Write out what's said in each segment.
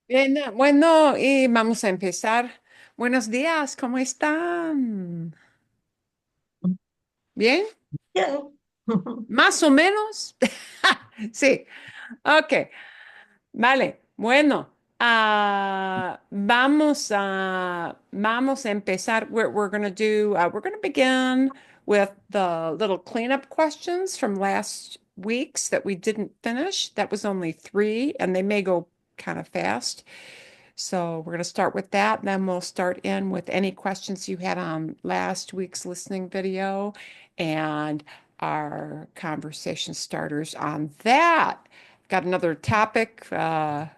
Bien, bueno, y vamos a empezar. Buenos días, ¿cómo están? ¿Bien? Bien. ¿Más o menos? Sí, ok, vale. Bueno, vamos a empezar. We're going to begin with the little cleanup questions from last week's that we didn't finish. That was only three, and they may go kind of fast. So we're going to start with that. Then we'll start in with any questions you had on last week's listening video and our conversation starters on that. Got another topic for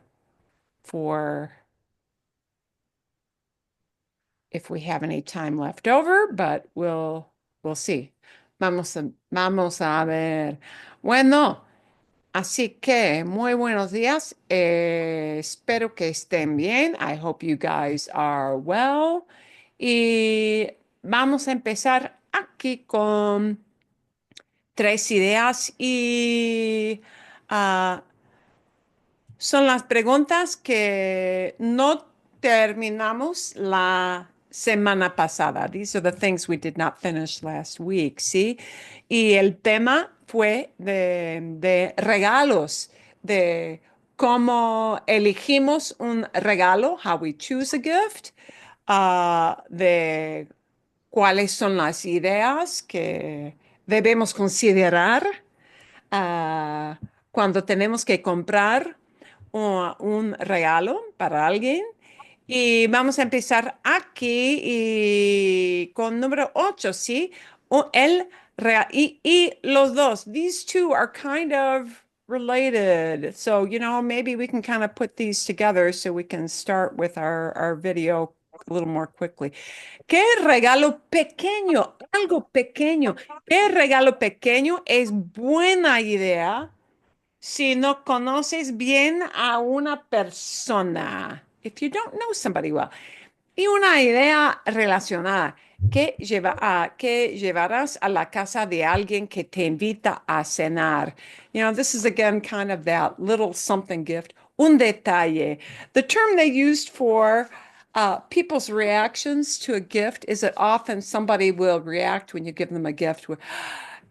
if we have any time left over, but we'll see. Vamos a ver. Bueno. Así que muy buenos días. Espero que estén bien. I hope you guys are well. Y vamos a empezar aquí con tres ideas y ah, son las preguntas que no terminamos la semana pasada. These are the things we did not finish last week, ¿sí? Y el tema fue de regalos, de cómo elegimos un regalo, how we choose a gift, de cuáles son las ideas que debemos considerar ah, cuando tenemos que comprar un regalo para alguien. Y vamos a empezar aquí y con número 8, ¿sí? Y los dos, these two are kind of related. So, maybe we can kind of put these together so we can start with our video a little more quickly. ¿Qué regalo pequeño? Algo pequeño. ¿Qué regalo pequeño es buena idea si no conoces bien a una persona? If you don't know somebody well. Y una idea relacionada. ¿Qué llevarás a la casa de alguien que te invita a cenar? This is again kind of that little something gift. Un detalle. The term they used for people's reactions to a gift is that often somebody will react when you give them a gift with,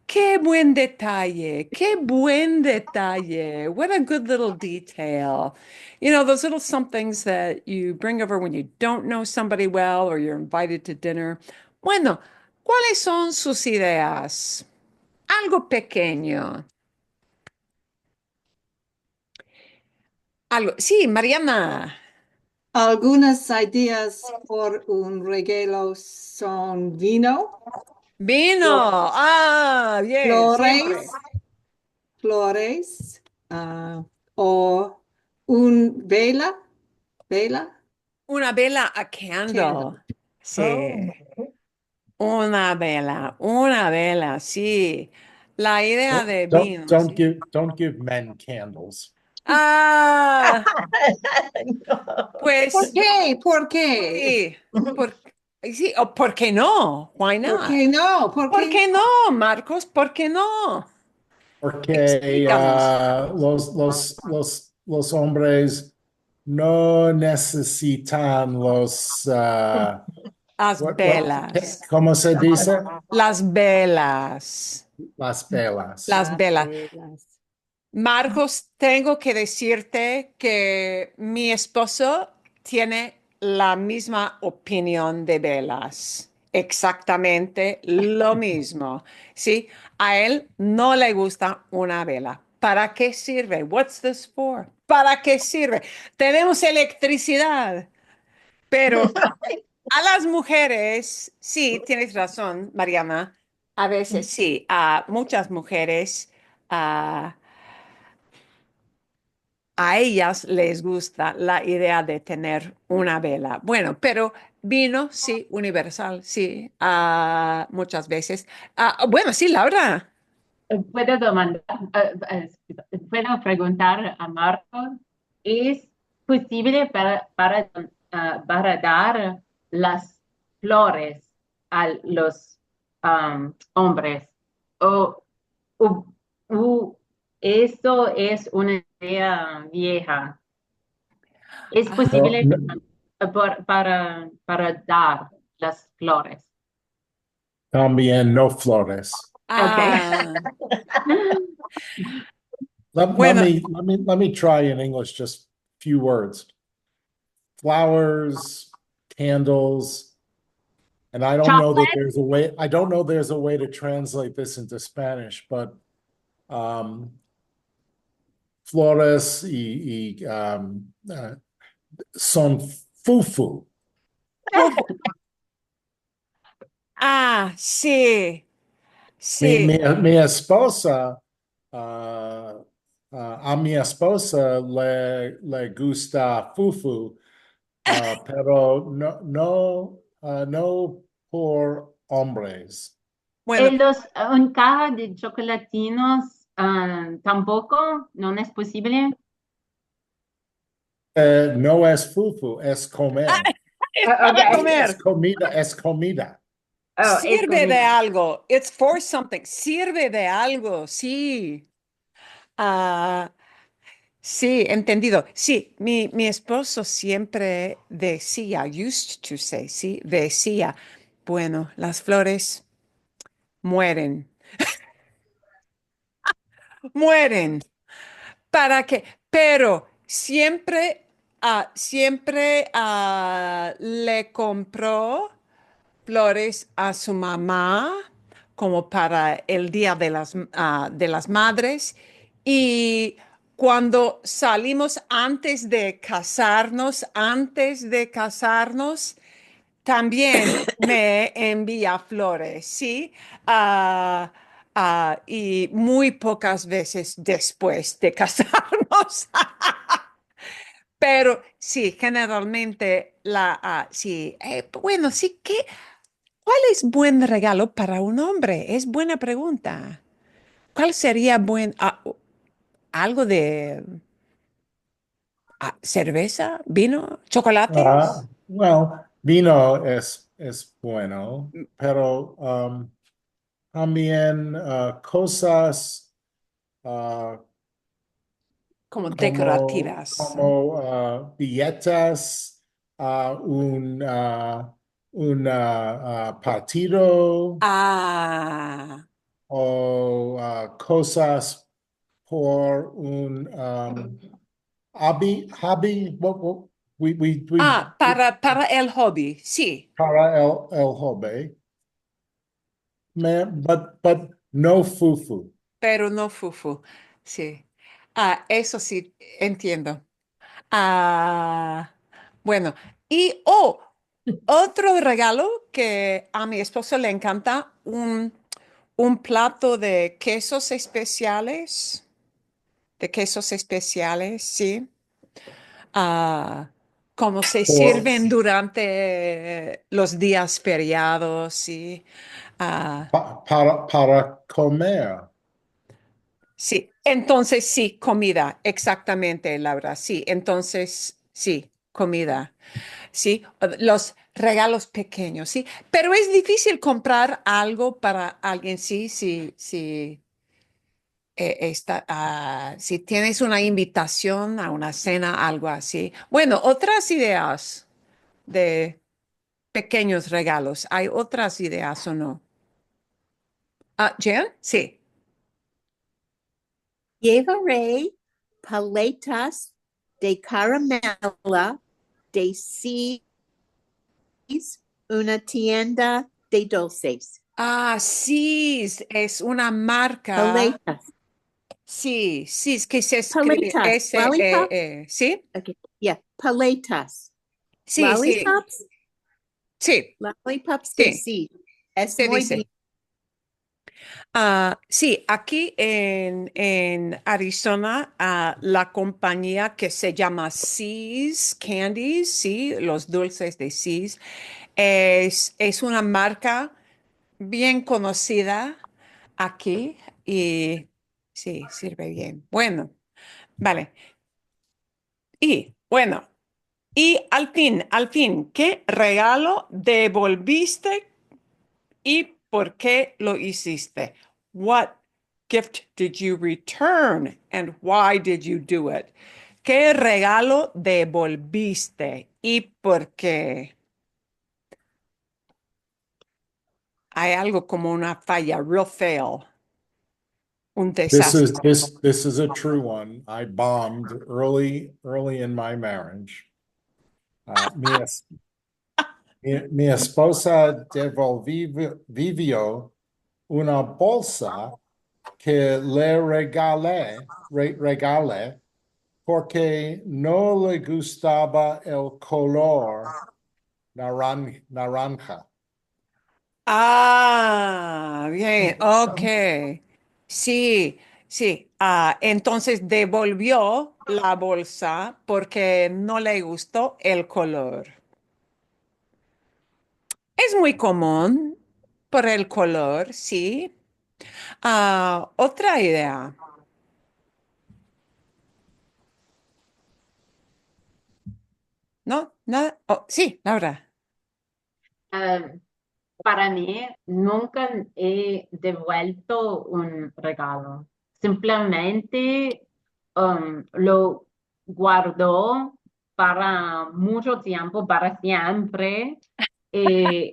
qué buen detalle, qué buen detalle. What a good little detail. Those little somethings that you bring over when you don't know somebody well or you're invited to dinner. Bueno, ¿cuáles son sus ideas? Algo pequeño. Algo. Sí, Mariana. Algunas ideas por un regalo son vino, flo- Vino. Bien, siempre. flores, flores, o un vela, Una vela, a candle. candle. Sí. Oh. Una vela, sí. La idea Don't de don't vino, don't sí. give don't give men candles. Ah, No. ¿Por pues qué? ¿Por qué? sí. Por, sí, o ¿por qué no? Why ¿Por not? qué no? ¿Por ¿Por qué qué no? no, Marcos? ¿Por qué no? Porque Explícanos. los hombres no necesitan Las velas. ¿cómo se dice? Las velas. Las velas. Las Las velas. velas. Marcos, tengo que decirte que mi esposo tiene la misma opinión de velas. Exactamente lo mismo. Sí, a él no le gusta una vela. ¿Para qué sirve? What's this for? ¿Para qué sirve? Tenemos electricidad, pero a las mujeres, sí, tienes razón, Mariana. A veces sí, a muchas mujeres. A ellas les gusta la idea de tener una vela. Bueno, pero vino, sí, universal, sí, muchas veces. Bueno, sí, Laura. Puedo demandar, puedo preguntar a Marcos, ¿es posible para dar las flores a los hombres? ¿O, o- o eso es una idea vieja? Es Ah. posible No, para dar las flores. también no flores. Okay. Ah, Let bueno, me try in English just a few words. Flowers, candles, and I don't know that Chocolate. there's a way, I don't know there's a way to translate this into Spanish, but um, flores son fufu. fufu. Ah, sí, sí. Mi esposa, a mi esposa le gusta fufu, pero no por hombres. Bueno, En caja de chocolatinos tampoco, no es posible. No es fufu, es comer. para Okay. Es comer. comida, es comida. Oh, es Sirve de comida. algo. It's for something. Sirve de algo, sí. Ah, sí, entendido. Sí, mi esposo siempre decía, used to say, sí, decía, bueno, las flores mueren, mueren. ¿Para qué? Pero siempre, le compró flores a su mamá como para el Día de las Madres. Y cuando salimos antes de casarnos, también me envía flores, ¿sí? Ah, y muy pocas veces después de casarnos. Pero sí, generalmente sí, bueno, sí, ¿cuál es buen regalo para un hombre? Es buena pregunta. ¿Cuál sería algo de cerveza, vino, chocolates? Well, vino es bueno, pero también cosas uh, Como como, decorativas. como billetas, un partido Ah, o cosas por un hobby. We para el hobby, sí, para el hobby, but no fufu. pero no fufu, sí. Eso sí, entiendo. Ah, bueno, y otro regalo que a mi esposo le encanta, un plato de quesos especiales, sí. Ah, como se Por, sirven durante los días feriados, sí. Ah, para comer. sí, entonces sí, comida, exactamente, Laura, sí, entonces sí, comida. Sí, los regalos pequeños, sí, pero es difícil comprar algo para alguien, sí, sí, sí, si tienes una invitación a una cena, algo así. Bueno, otras ideas de pequeños regalos, ¿hay otras ideas o no? Jen, sí. Llevaré paletas de caramela de Seas, una tienda de dulces. Sí, es una marca. Paletas. Sí, sí, es que se escribe Paletas. Lollipop. ¿sí? Okay. Yeah. Paletas. Sí, sí, Lollipops. sí, Lollipops de sí, Seas. Es se muy bien. dice. Sí, aquí en Arizona, la compañía que se llama See's Candies, sí, los dulces de See's, es una marca bien conocida aquí y sí, sirve bien. Bueno, vale. Y bueno, y al fin, ¿qué regalo devolviste y por qué lo hiciste? What gift did you return and why did you do it? ¿Qué regalo devolviste y por qué? Hay algo como una falla, real fail, un This is desastre. this is a true one. I bombed early in my marriage. Mi esposa devolvió una bolsa que le regalé porque no le gustaba el color naranja. Ah, bien, ok. Sí, sí. Entonces devolvió la bolsa porque no le gustó el color. Es muy común por el color, sí. Otra idea. ¿No? Nada. Oh, sí, Laura. Ah, para mí, nunca he devuelto un regalo. Simplemente lo guardo para mucho tiempo, para siempre. Eh,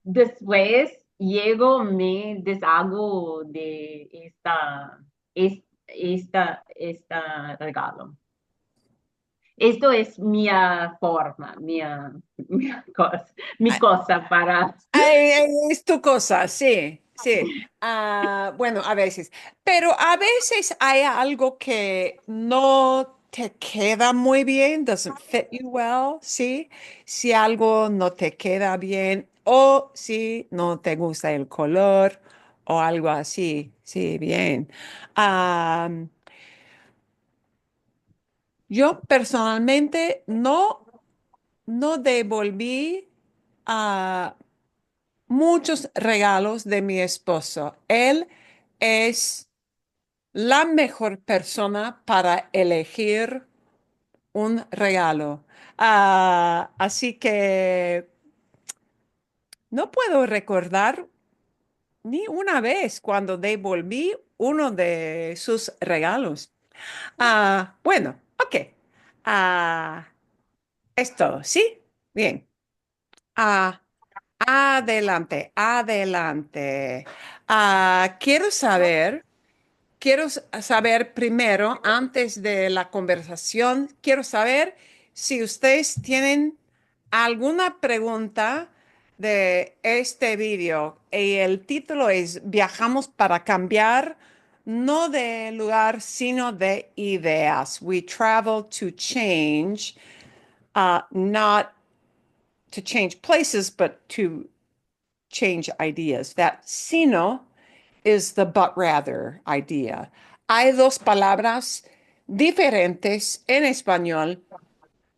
Después llego, me deshago de esta regalo. Esto es mi forma, mi cosa para... Es tu cosa, sí, sí. Bueno, a veces. Pero a veces hay algo que no te queda muy bien, doesn't fit you well, ¿sí? Si algo no te queda bien o si no te gusta el color o algo así, sí, bien. Ah, yo personalmente no devolví muchos regalos de mi esposo. Él es la mejor persona para elegir un regalo. Así que no puedo recordar ni una vez cuando devolví uno de sus regalos. Bueno, ok. Ah, es todo, ¿sí? Bien. Ah, adelante, adelante. Quiero saber. Quiero saber primero, antes de la conversación, quiero saber si ustedes tienen alguna pregunta de este vídeo. Y el título es Viajamos para cambiar, no de lugar, sino de ideas. We travel to change, not to change places, but to change ideas. That sino is the but rather idea. Hay dos palabras diferentes en español.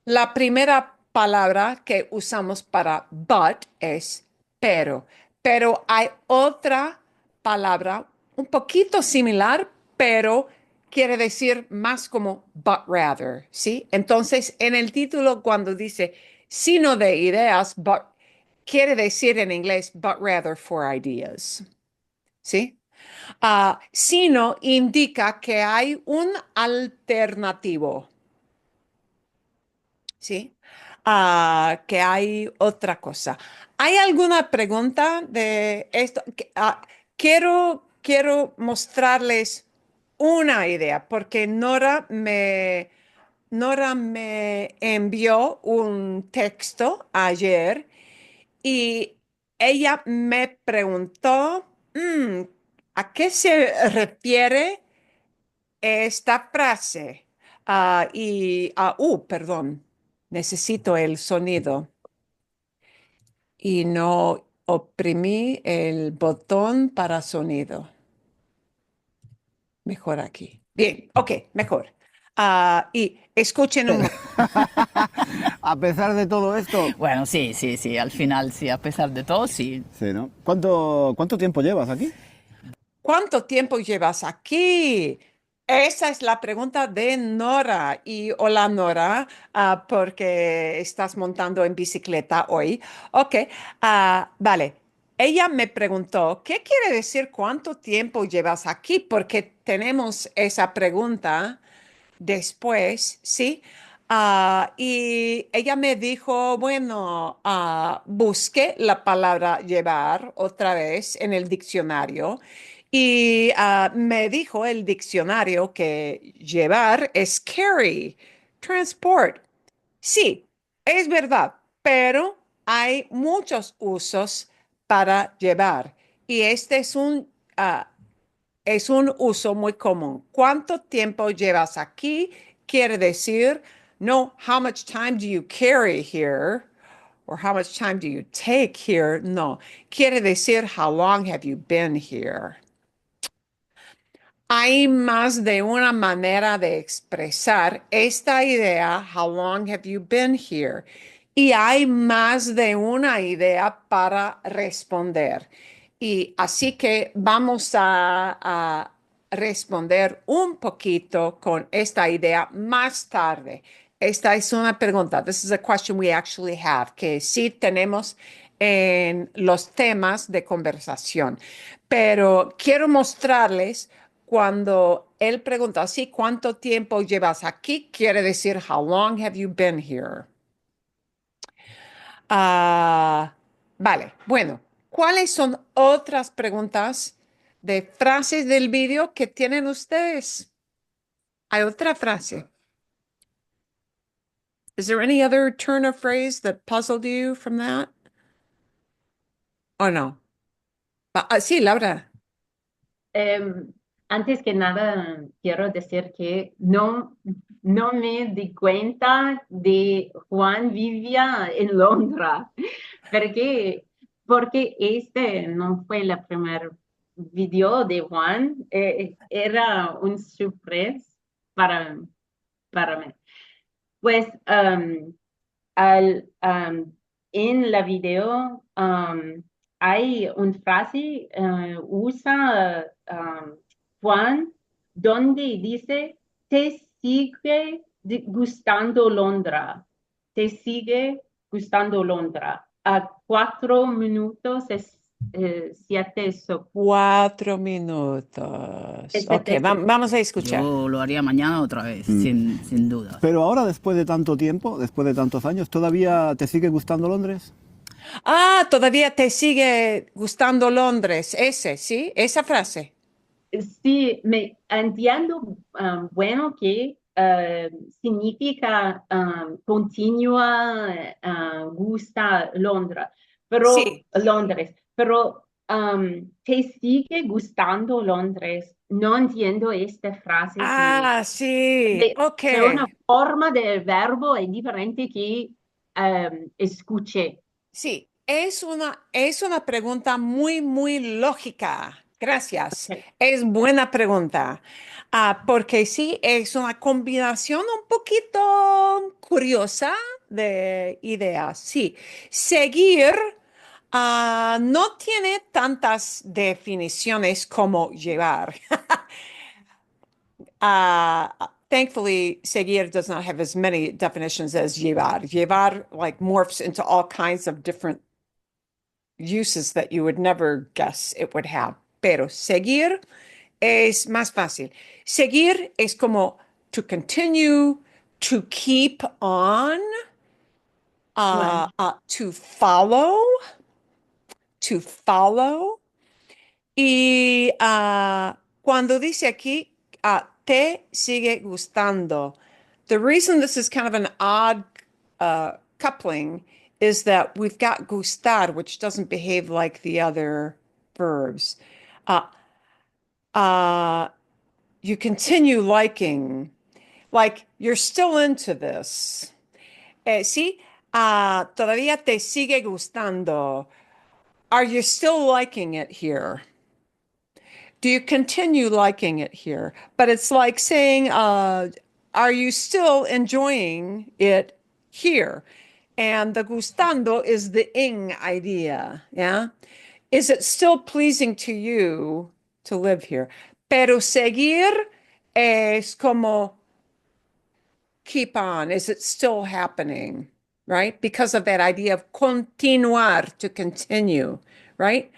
La primera palabra que usamos para but es pero hay otra palabra un poquito similar, pero quiere decir más como but rather, ¿sí? Entonces, en el título cuando dice sino de ideas, but quiere decir en inglés but rather for ideas, ¿sí? Sino indica que hay un alternativo, ¿sí? Que hay otra cosa. ¿Hay alguna pregunta de esto? Quiero mostrarles una idea, porque Nora me envió un texto ayer y ella me preguntó, ¿a qué se refiere esta frase? Perdón, necesito el sonido y no oprimí el botón para sonido. Mejor aquí. Bien, ok, mejor. Y escuchen un momento. A pesar de todo esto. Bueno, sí, sí, sí, al final sí, a pesar de todo, sí. Sí, ¿no? ¿Cuánto tiempo llevas aquí? ¿Cuánto tiempo llevas aquí? Esa es la pregunta de Nora. Y hola Nora, porque estás montando en bicicleta hoy. Ok, vale. Ella me preguntó, ¿qué quiere decir cuánto tiempo llevas aquí? Porque tenemos esa pregunta después, ¿sí? Y ella me dijo, bueno, busqué la palabra llevar otra vez en el diccionario y me dijo el diccionario que llevar es carry, transport. Sí, es verdad, pero hay muchos usos para llevar y este es un uso muy común. ¿Cuánto tiempo llevas aquí? Quiere decir, no, how much time do you carry here? Or how much time do you take here? No, quiere decir, how long have you been here? Hay más de una manera de expresar esta idea, how long have you been here? Y hay más de una idea para responder. Y así que vamos a responder un poquito con esta idea más tarde. Esta es una pregunta. This is a question we actually have, que sí tenemos en los temas de conversación. Pero quiero mostrarles cuando él pregunta así, ¿cuánto tiempo llevas aquí? Quiere decir, how long have you been here? Vale, bueno, ¿cuáles son otras preguntas de frases del vídeo que tienen ustedes? Hay otra frase. Is there any other turn of phrase that puzzled you from that? ¿O no? Sí, Laura. Antes que nada, quiero decir que no me di cuenta de Juan vivía en Londres, porque este no fue el primer video de Juan, era un sorpresa para mí. Pues en la video hay una frase, usa Juan, donde dice, te sigue gustando Londres, te sigue gustando Londres. A 4 minutos es 7 segundos. 4 minutos. Ok, vamos a escuchar. Yo lo haría mañana otra vez, sin duda. Pero ahora, después de tanto tiempo, después de tantos años, ¿todavía te sigue gustando Londres? Todavía te sigue gustando Londres, ¿sí? Esa frase. Sí, me entiendo, bueno, que significa continua, gusta Londres, Sí. pero te sigue gustando Londres. No entiendo esta frase. Sí, ok. De una forma del verbo es diferente que escuché. Sí, es una pregunta muy, muy lógica. Gracias. Ok. Es buena pregunta. Porque sí, es una combinación un poquito curiosa de ideas. Sí, seguir no tiene tantas definiciones como llevar. Thankfully, seguir does not have as many definitions as llevar. Llevar like morphs into all kinds of different uses that you would never guess it would have. Pero seguir es más fácil. Seguir es como to continue, to keep on, to follow, to follow. Y cuando dice aquí, te sigue gustando. The reason this is kind of an odd coupling is that we've got gustar, which doesn't behave like the other verbs. You continue liking, like you're still into this. Sí, todavía te sigue gustando. Are you still liking it here? Do you continue liking it here? But it's like saying, are you still enjoying it here? And the gustando is the ing idea, yeah? Is it still pleasing to you to live here? Pero seguir es como keep on. Is it still happening? Right? Because of that idea of continuar, to continue, right?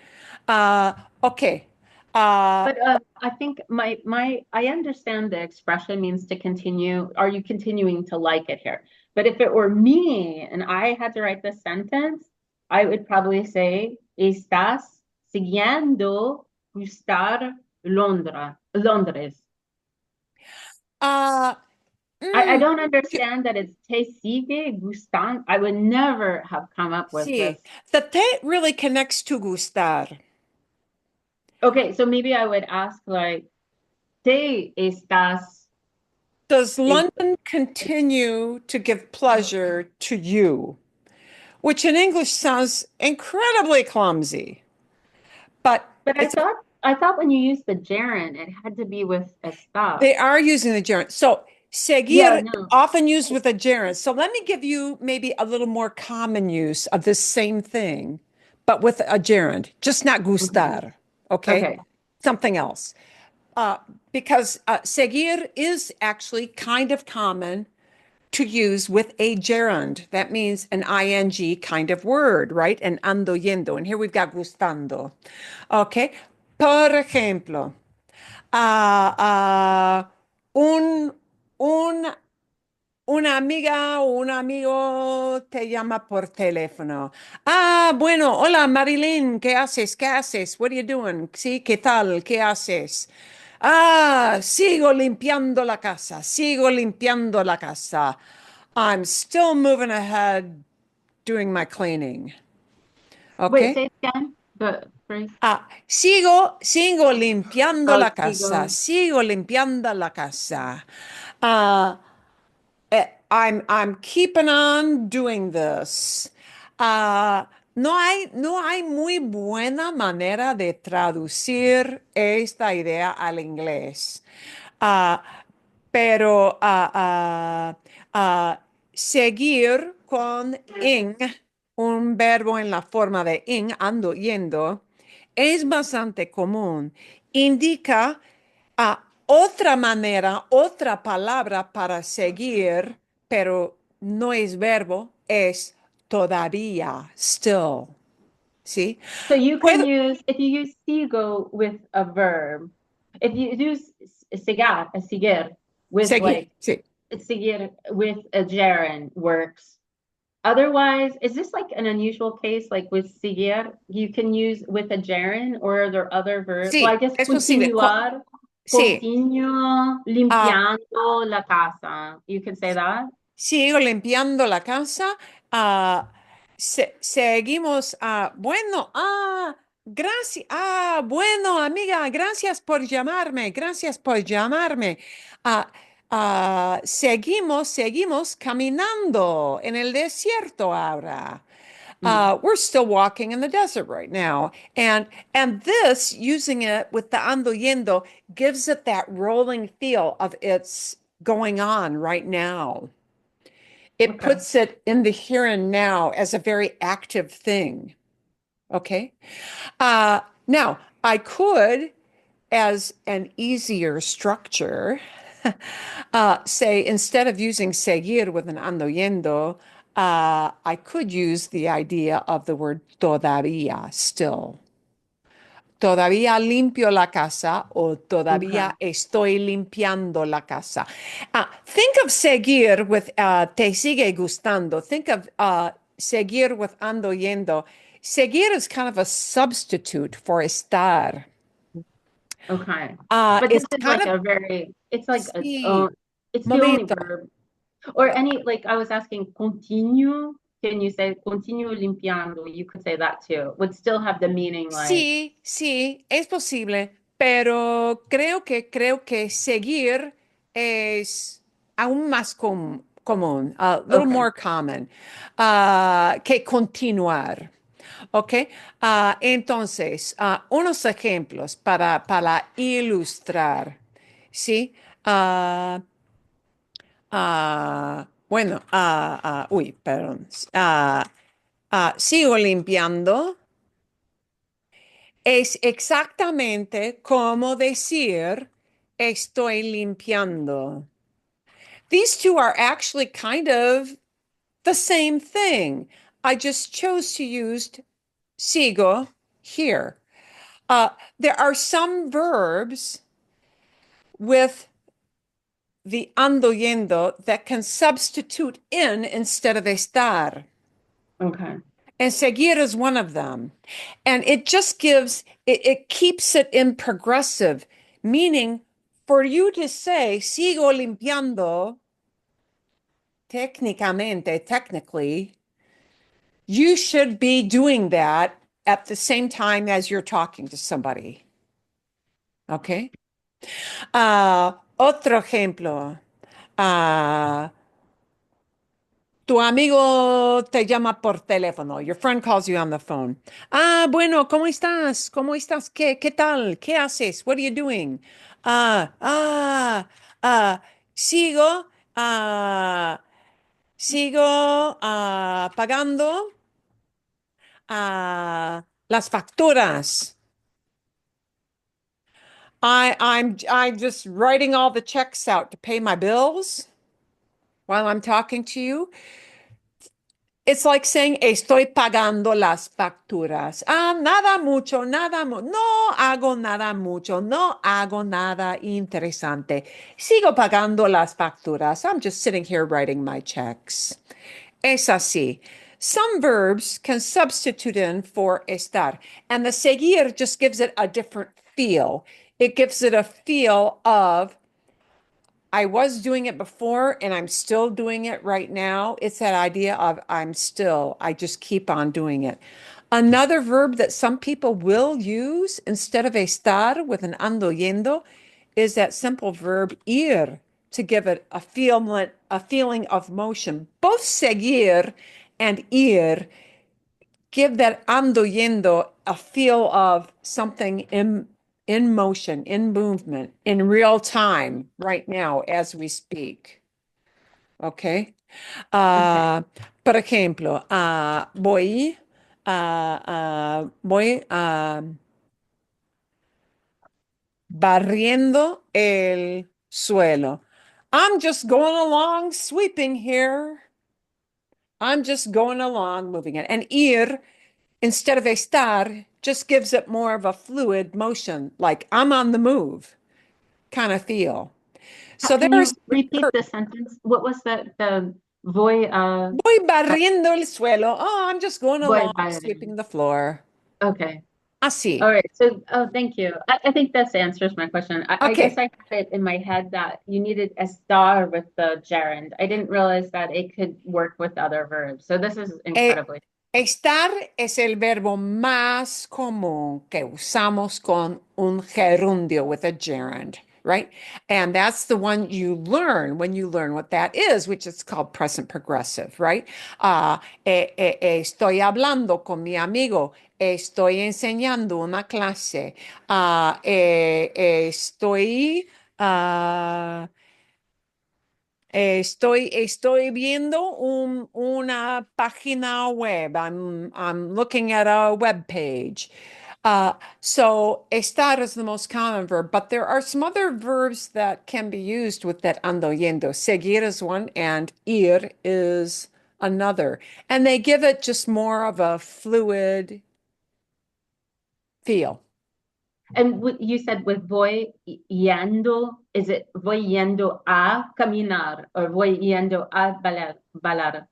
Okay. But I think I understand the expression means to continue. Are you continuing to like it here? But if it were me and I had to write this sentence, I would probably say, estás siguiendo gustar Londres. I don't understand that it's te sigue gustan. I would never have come up with Sí, this. the te really connects to gustar. Okay, so maybe I would ask like, te estás. Does London continue to give pleasure to you? Which in English sounds incredibly clumsy. But But I thought when you used the gerund, it had to be with estás. they are using the gerund. So seguir Yeah, no. often used with a gerund. So let me give you maybe a little more common use of this same thing, but with a gerund, just not gustar. Okay. Okay. Something else. Because seguir is actually kind of common to use with a gerund. That means an ing kind of word, right? And ando yendo. And here we've got gustando. Okay. Por ejemplo, un, un, una amiga o un amigo te llama por teléfono. Bueno, hola Marilyn, ¿qué haces? ¿Qué haces? What are you doing? Sí, ¿qué tal? ¿Qué haces? Sigo limpiando la casa. Sigo limpiando la casa. I'm still moving ahead doing my cleaning. Okay. Wait, say it again. The phrase. Sigo limpiando la casa. sigo. Sigo limpiando la casa. I'm keeping on doing this. No hay muy buena manera de traducir esta idea al inglés. Pero seguir con ing, un verbo en la forma de ing, ando, yendo, es bastante común. Indica otra manera, otra palabra para seguir, pero no es verbo, es todavía, still. ¿Sí? So you can use, if you use sigo with a verb, if you use seguir with Seguir, like, sí. seguir with a gerund works. Otherwise, is this like an unusual case? Like with seguir, you can use with a gerund, or are there other verbs? Sí, Well, I guess es posible. continuar, Sí. continuo limpiando la casa. You can say that? Sigo limpiando la casa. Seguimos. Bueno, gracias. Bueno, amiga, gracias por llamarme. Gracias por llamarme. Seguimos caminando en el desierto ahora. We're still walking in the desert right now. And this, using it with the ando yendo, gives it that rolling feel of it's going on right now. It puts it in the here and now as a very active thing. Okay. Now, I could, as an easier structure, say instead of using seguir with an ando yendo, I could use the idea of the word todavía, still. Todavía limpio la casa o todavía estoy limpiando la casa. Think of seguir with te sigue gustando. Think of seguir with ando yendo. Seguir is kind of a substitute for estar. Okay. But this is like kind a very, it's like Sí, it's the only momento. verb. Or any, like I was asking, continue. Can you say continue limpiando? You could say that too. Would still have the meaning like. Sí, es posible, pero creo que seguir es aún más común, a little more common, que continuar. ¿Ok? Entonces, unos ejemplos para ilustrar, ¿sí? Bueno, perdón. Sigo limpiando. Es exactamente como decir estoy limpiando. These two are actually kind of the same thing. I just chose to use sigo here. There are some verbs with the ando yendo that can substitute in instead of estar. Okay. And seguir is one of them. And it just it keeps it in progressive, meaning for you to say, sigo limpiando, technically, you should be doing that at the same time as you're talking to somebody. Okay? Otro ejemplo. Tu amigo te llama por teléfono. Your friend calls you on the phone. Bueno, ¿cómo estás? ¿Cómo estás? ¿Qué tal? ¿Qué haces? What are you doing? Ah, ah, ah, sigo, ah, pagando las facturas. I'm just writing all the checks out to pay my bills while I'm talking to you. It's like saying, estoy pagando las facturas. Nada mucho, no hago nada mucho, no hago nada interesante. Sigo pagando las facturas. I'm just sitting here writing my checks. Es así. Some verbs can substitute in for estar, and the seguir just gives it a different feel. It gives it a feel of I was doing it before and I'm still doing it right now. It's that idea of I just keep on doing it. Another verb that some people will use instead of estar with an ando yendo is that simple verb ir to give it a feeling of motion. Both seguir and ir give that ando yendo a feel of something in motion, in movement, in real time, right now as we speak. Okay. Por ejemplo, voy barriendo el suelo. I'm just going along sweeping here. I'm just going along moving it. And ir, instead of estar, just gives it more of a fluid motion, like I'm on the move kind of feel. So Can there's you repeat the sentence? What was the voy voy barriendo el suelo. Oh, I'm just going voy along, barriendo. sweeping the floor. Okay. Así. All right. So, thank you. I think this answers my question. I Okay. guess I had it in my head that you needed a star with the gerund. I didn't realize that it could work with other verbs. So this is incredibly. Estar es el verbo más común que usamos con un gerundio with a gerund, right? And that's the one you learn when you learn what that is, which is called present progressive, right? Estoy hablando con mi amigo. Estoy enseñando una clase. Estoy viendo una página web. I'm looking at a web page. So estar is the most common verb, but there are some other verbs that can be used with that ando yendo. Seguir is one, and ir is another. And they give it just more of a fluid feel. And you said with voy yendo, is it voy yendo a caminar or voy yendo a balar?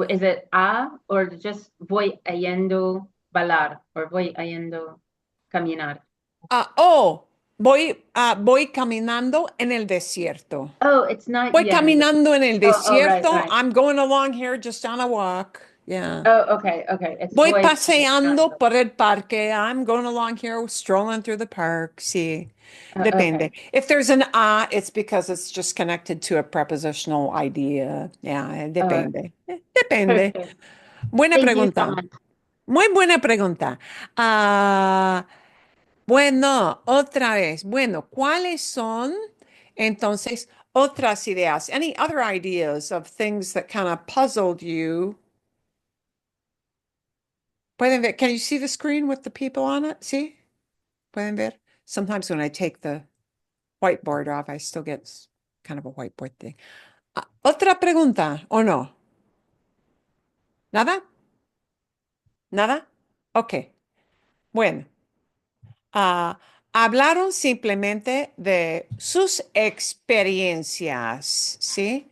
Is it a or just voy yendo balar or voy yendo caminar? Voy caminando en el desierto. Oh, it's not Voy yendo. caminando en el Oh, right, desierto. right. I'm going along here just on a walk. Yeah. Oh, okay, okay. It's Voy voy paseando por el parque. I'm going along here, strolling through the park. Sí, depende. okay. If there's an it's because it's just connected to a prepositional idea. Yeah, depende. Depende. Perfect. Buena Thank you so pregunta. much. Muy buena pregunta. Bueno, otra vez. Bueno, ¿cuáles son entonces otras ideas? Any other ideas of things that kind of puzzled you? Pueden ver, can you see the screen with the people on it? See? Pueden ver? Sometimes when I take the whiteboard off, I still get kind of a whiteboard thing. Otra pregunta, ¿o no? ¿Nada? ¿Nada? Ok. Bueno. Ah, hablaron simplemente de sus experiencias, ¿sí?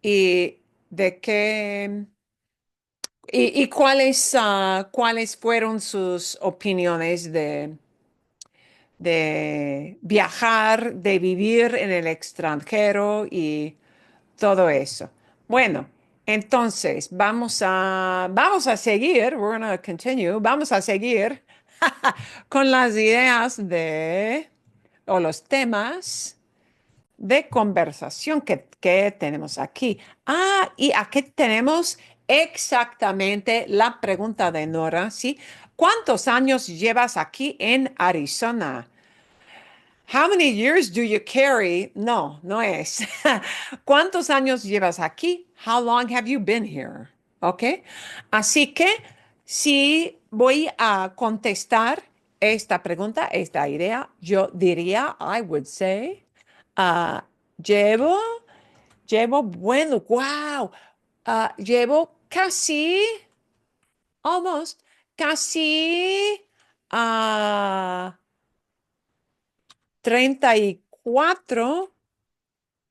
Y de qué, y cuáles fueron sus opiniones de viajar, de vivir en el extranjero y todo eso. Bueno, entonces vamos a seguir, we're gonna continue, vamos a seguir con las ideas o los temas de conversación que tenemos aquí. Y aquí tenemos exactamente la pregunta de Nora, ¿sí? ¿Cuántos años llevas aquí en Arizona? How many years do you carry? No, no es. ¿Cuántos años llevas aquí? How long have you been here? ¿Ok? Así que si voy a contestar esta pregunta, esta idea, yo diría, I would say, ah, llevo, bueno, wow, llevo casi, almost, casi, ah, 34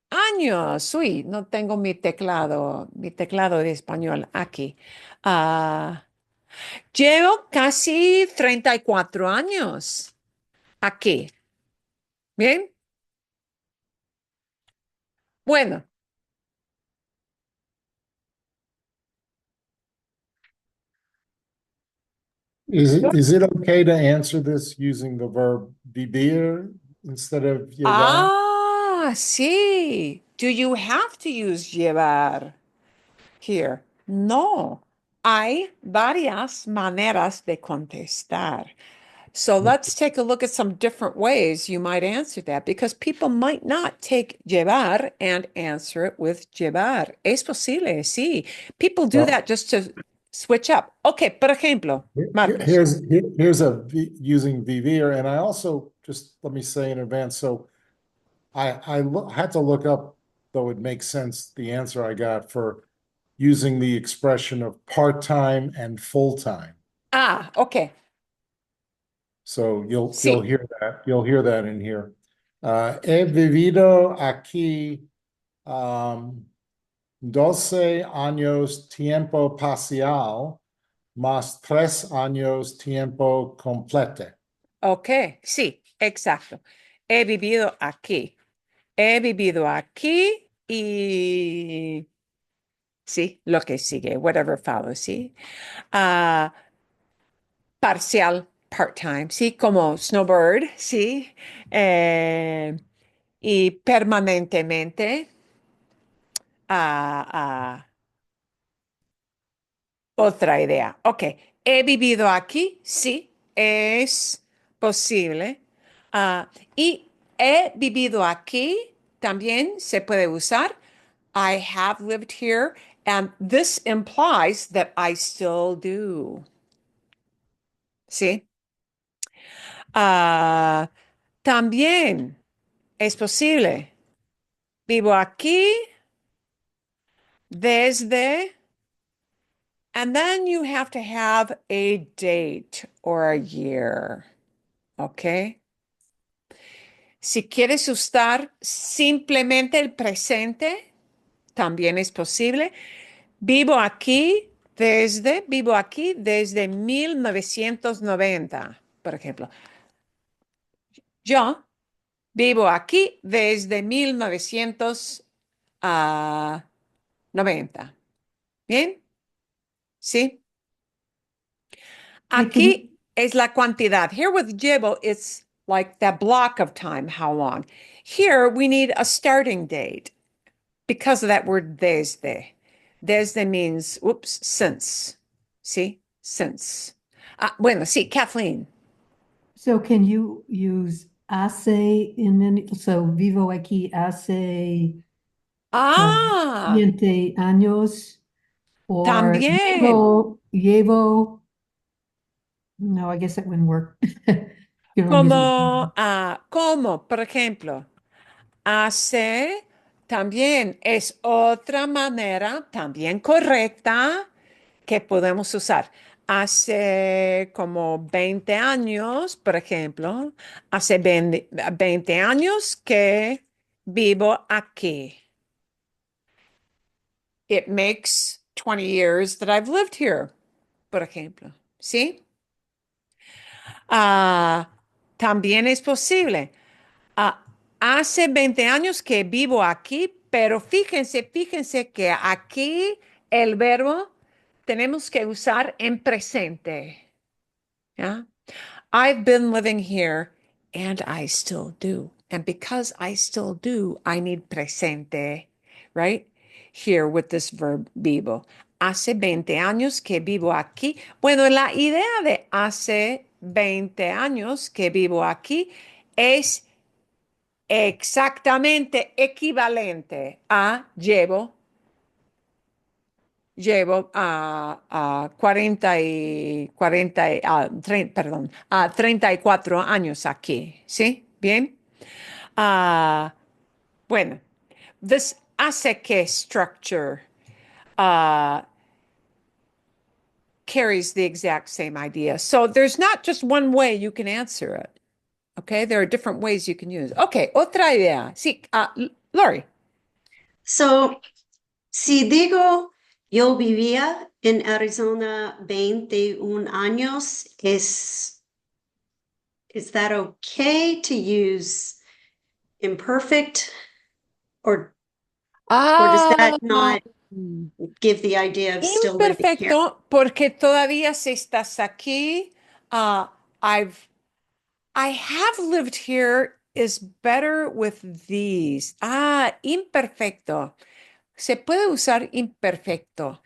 años. Uy, no tengo mi teclado de español aquí. Ah, llevo casi 34 años aquí. Bien, bueno. Is it okay to answer this using the verb vivir instead of llevar? Sí. Do you have to use llevar here? No. Hay varias maneras de contestar. So let's take a look at some different ways you might answer that because people might not take llevar and answer it with llevar. Es posible, sí. People do Well- that just to switch up. Okay, por ejemplo, Marcos. Here's using vivir, and I also just let me say in advance. So I had to look up, though it makes sense, the answer I got for using the expression of part-time and full-time. Okay. So you'll Sí. hear that. You'll hear that in here. He vivido aquí 12 años tiempo parcial más 3 años tiempo completo. Ok, sí, exacto. He vivido aquí. He vivido aquí y sí, lo que sigue, whatever follows, sí. Ah, parcial, part-time, sí, como snowbird, sí. Y permanentemente, ah, ah, otra idea. Ok, he vivido aquí, sí, es posible. Y he vivido aquí también se puede usar. I have lived here, and this implies that I still do. ¿Sí? Ah, también es posible. Vivo aquí desde, and then you have to have a date or a year. ¿Ok? Si quieres usar simplemente el presente, también es posible. Vivo aquí desde 1990, por ejemplo. Yo vivo aquí desde 1990. ¿Bien? ¿Sí? Aquí es la cantidad. Here with llevo, it's like that block of time, how long. Here we need a starting date because of that word desde. Desde means, oops, since. See? Since. Bueno, sí, Kathleen. So can you use hace in any, so vivo aquí hace Ah, 20 años or también. llevo, no, I guess that wouldn't work. You don't use it. Como, por ejemplo, hace también es otra manera, también correcta, que podemos usar. hace como 20 años, por ejemplo, hace 20 años que vivo aquí. It makes 20 years that I've lived here, por ejemplo. ¿Sí? También es posible. Ah, hace 20 años que vivo aquí, pero fíjense que aquí el verbo tenemos que usar en presente. ¿Ya? I've been living here and I still do. And because I still do, I need presente, right? Here with this verb vivo. Hace 20 años que vivo aquí. Bueno, la idea de hace 20 años que vivo aquí es exactamente equivalente a llevo a 34 años aquí, ¿sí? Bien. Ah, bueno, this hace que structure carries the exact same idea. So there's not just one way you can answer it. Okay, there are different ways you can use. Okay, otra idea. Sí, Lori. So, si digo yo vivía en Arizona 21 años, is that okay to use imperfect or does that not give the idea of still living here? Imperfecto, porque todavía si estás aquí, I have lived here is better with these. Imperfecto. Se puede usar imperfecto.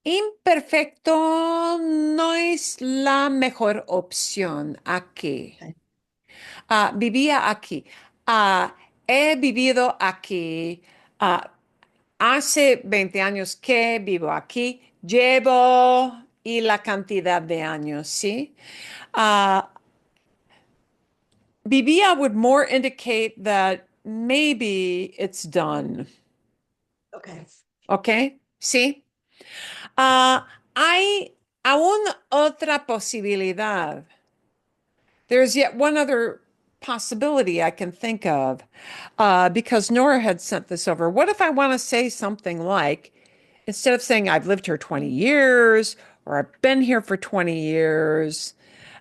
Imperfecto no es la mejor opción aquí. Vivía aquí. He vivido aquí. Hace 20 años que vivo aquí. Llevo y la cantidad de años, ¿sí? Vivía would more indicate that maybe it's done. Okay. ¿Ok? ¿Sí? Hay aún otra posibilidad. There's yet one other possibility I can think of because Nora had sent this over. What if I want to say something like, instead of saying I've lived here 20 years or I've been here for 20 years,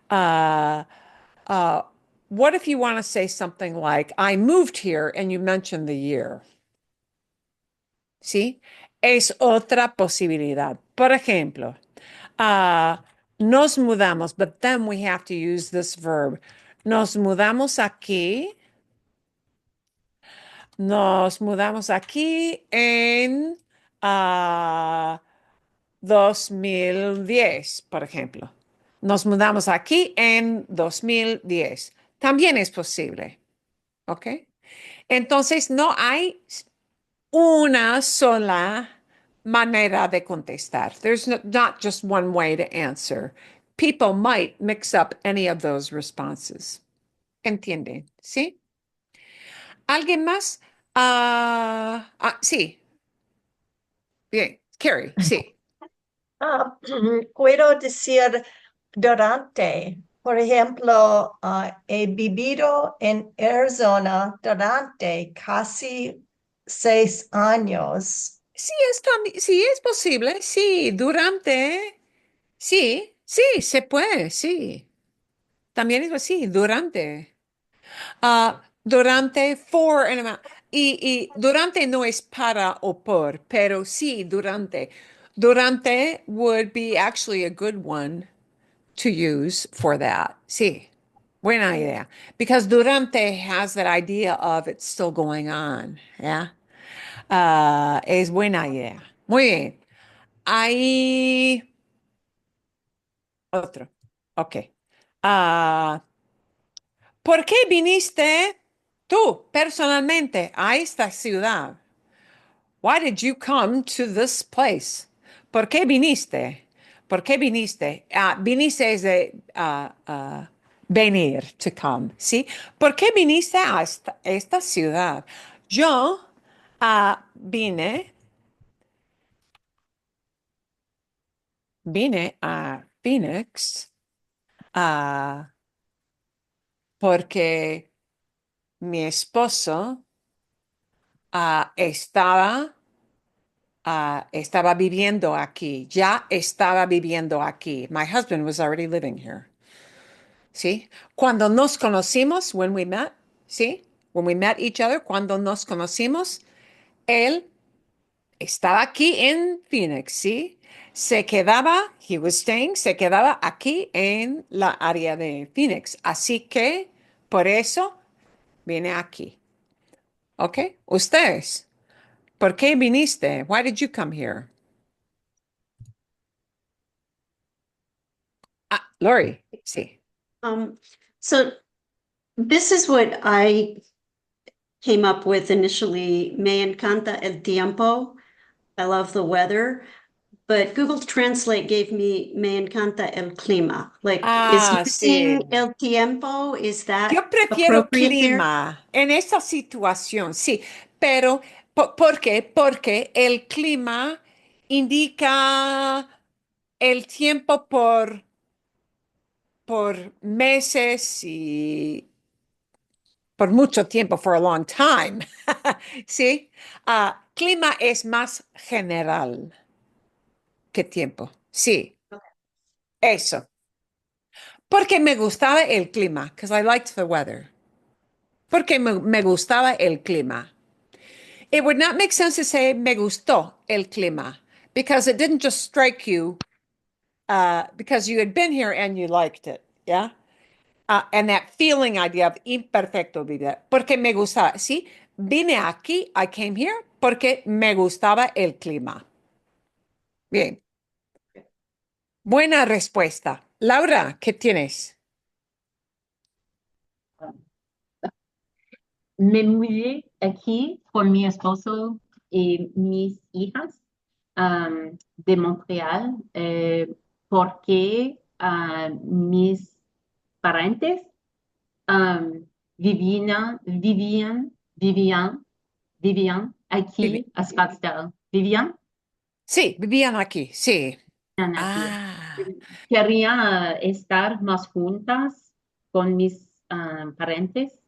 what if you want to say something like, I moved here and you mention the year? ¿Sí? Es otra posibilidad. Por ejemplo, nos mudamos, but then we have to use this verb. Nos mudamos aquí. Nos mudamos aquí en 2010, por ejemplo. Nos mudamos aquí en 2010. También es posible. ¿Ok? Entonces, no hay una sola manera de contestar. There's not just one way to answer. People might mix up any of those responses. ¿Entienden? ¿Sí? ¿Alguien más? Sí. Bien. Carrie, sí. Quiero decir durante. Por ejemplo, he vivido en Arizona durante casi 6 años. Sí, sí, es posible. Sí, durante. Sí, sí, se puede, sí. También es así, durante. Durante, y durante no es para o por, pero sí, durante. Durante would be actually a good one to use for that. Sí, buena idea. Because durante has that idea of it's still going on. Yeah. Es buena idea. Muy bien. Hay otro. Ok. ¿Por qué viniste tú personalmente a esta ciudad? Why did you come to this place? ¿Por qué viniste? ¿Por qué viniste? Viniste es de venir, to come, ¿sí? ¿Por qué viniste a esta ciudad? Yo vine a Phoenix, porque mi esposo estaba viviendo aquí, ya estaba viviendo aquí. My husband was already living here. ¿Sí? Cuando nos conocimos, when we met, ¿sí? When we met each other, cuando nos conocimos, él estaba aquí en Phoenix, ¿sí? Se quedaba aquí en la área de Phoenix. Así que por eso vine aquí. ¿Ok? Ustedes, ¿por qué viniste? Why did you come here? Lori, sí. So this is what I came up with initially. Me encanta el tiempo. I love the weather. But Google Translate gave me me encanta el clima. Like, is using Sí. el tiempo, is that Yo prefiero appropriate there? clima en esa situación, sí, pero ¿por qué? Porque el clima indica el tiempo por meses y por mucho tiempo, for a long time, ¿sí? Clima es más general que tiempo, sí, eso. Porque me gustaba el clima, because I liked the weather. Porque me gustaba el clima. It would not make sense to say me gustó el clima because it didn't just strike you because you had been here and you liked it. Yeah. And that feeling idea of imperfecto vida. Porque me gustaba. Sí, vine aquí, I came here porque me gustaba el clima. Bien. Buena respuesta. Laura, ¿qué tienes? Me mudé aquí con mi esposo y mis hijas de Montreal porque mis parentes vivían aquí a Scottsdale. ¿Vivían? Sí, vivían aquí, sí. Vivían aquí. Quería estar más juntas con mis parentes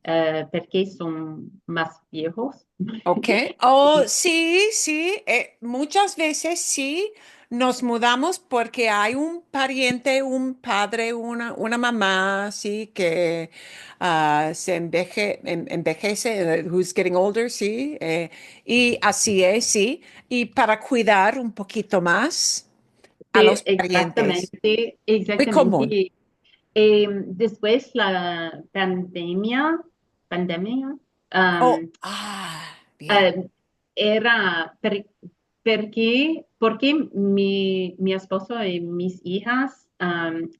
porque son más viejos. Ok. Oh, sí, sí. Muchas veces sí nos mudamos porque hay un pariente, un padre, una mamá, sí, que envejece, who's getting older, sí. Y así es, sí. Y para cuidar un poquito más a Sí, los parientes. Muy común. exactamente. Después la pandemia, Oh, bien. era porque mi esposo y mis hijas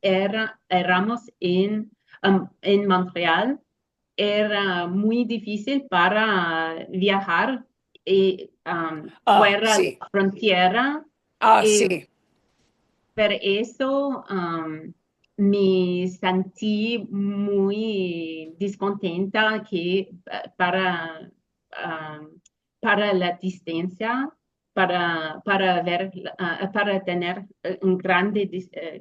éramos en Montreal, era muy difícil para viajar fuera de Sí. la frontera. Sí. Por eso me sentí muy descontenta que para la distancia, para tener una grande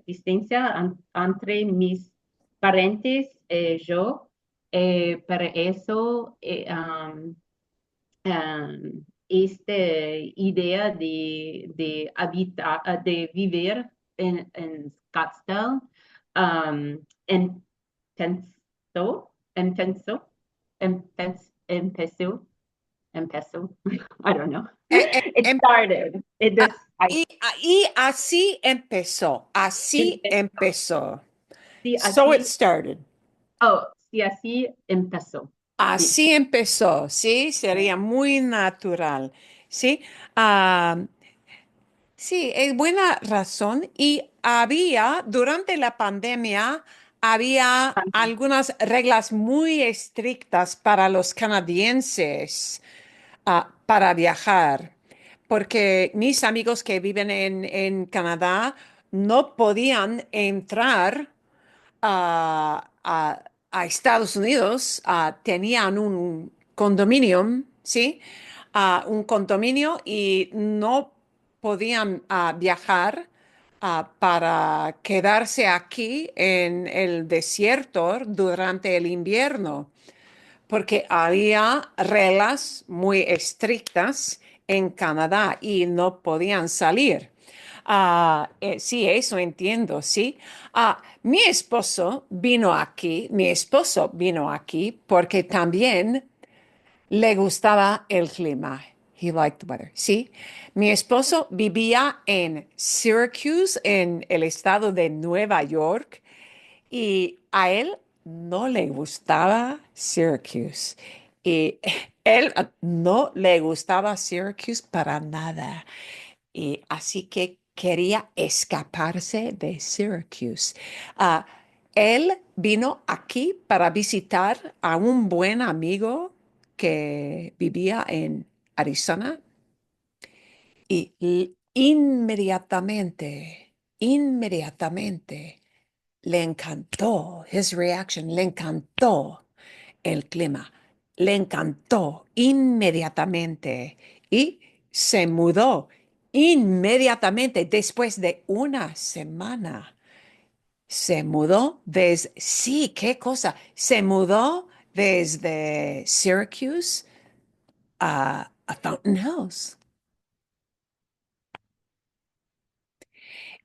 distancia entre mis parentes y yo. Por eso esta idea de habitar, de vivir en Scottsdale, empezó, empezó, empezó, empezó, I don't know. It started. Y así empezó, así empezó. Sí, So it así, started. sí, así empezó. Así empezó, ¿sí? Sería muy natural, ¿sí? Ah, sí, es buena razón. Y durante la pandemia, había algunas reglas muy estrictas para los canadienses para viajar, porque mis amigos que viven en Canadá no podían entrar a Estados Unidos, tenían un condominio, ¿sí? Un condominio y no podían viajar para quedarse aquí en el desierto durante el invierno, porque había reglas muy estrictas en Canadá y no podían salir. Sí, eso entiendo, sí. Mi esposo vino aquí porque también le gustaba el clima. He liked the weather, sí. Mi esposo vivía en Syracuse, en el estado de Nueva York, y a él no le gustaba Syracuse. Y él no le gustaba Syracuse para nada. Y así que quería escaparse de Syracuse. Ah, Él vino aquí para visitar a un buen amigo que vivía en Arizona y inmediatamente le encantó, his reaction, le encantó el clima, le encantó inmediatamente y se mudó inmediatamente después de una semana. Se mudó desde, sí, qué cosa, se mudó desde Syracuse a Fountain Hills.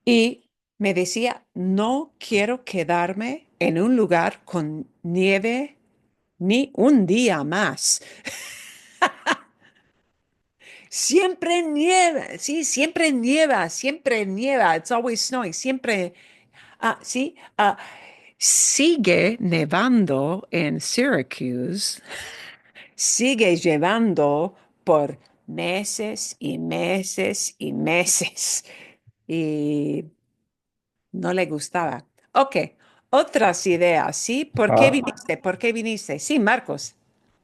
Y me decía, no quiero quedarme en un lugar con nieve ni un día más. Siempre nieva, sí, siempre nieva, siempre nieva. It's always snowing, siempre, sí, sigue nevando en Syracuse, sigue llevando por meses y meses y meses. Y no le gustaba. Ok, otras ideas, ¿sí? ¿Por qué viniste? ¿Por qué viniste? Sí, Marcos.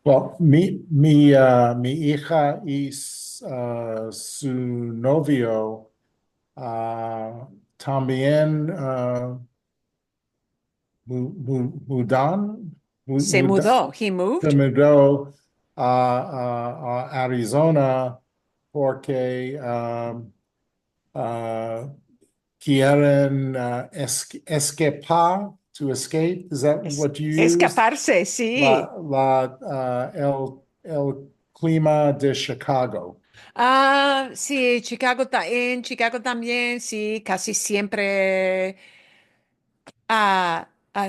Well, mi hija y su novio también mudan, Se mudó. He moved. se mudó a Arizona porque quieren escapar, to escape. Is that what you use? Escaparse, sí. El clima de Chicago. Sí, en Chicago también, sí, casi siempre,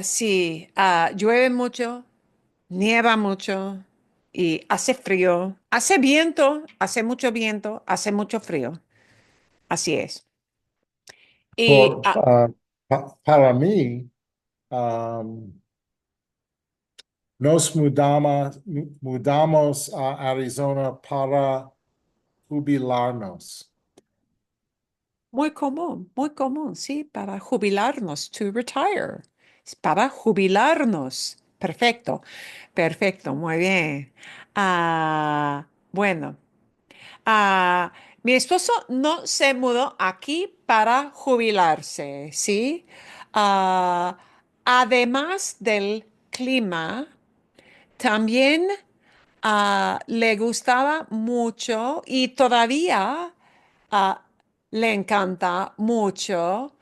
sí, llueve mucho, nieva mucho y hace frío, hace viento, hace mucho viento, hace mucho frío. Así es. Y, Por, para mí, um, nos mudamos a Arizona para jubilarnos. muy común, sí, para jubilarnos, to retire, es para jubilarnos. Perfecto, perfecto, muy bien. Bueno, mi esposo no se mudó aquí para jubilarse, ¿sí? Además del clima, también le gustaba mucho y todavía ah, le encanta mucho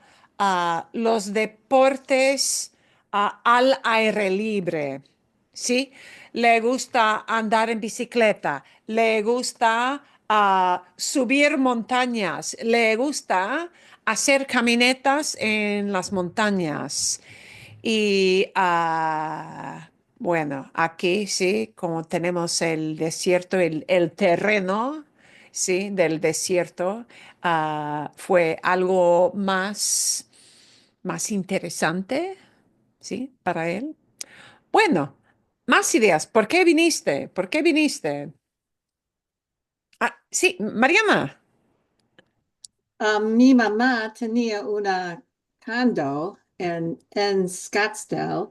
los deportes al aire libre. ¿Sí? Le gusta andar en bicicleta, le gusta subir montañas, le gusta hacer caminatas en las montañas. Y bueno, aquí sí, como tenemos el desierto, el terreno, sí, del desierto, fue algo más interesante, sí, para él. Bueno, más ideas. ¿Por qué viniste? ¿Por qué viniste? Sí, Mariana. Mi mamá tenía una condo en Scottsdale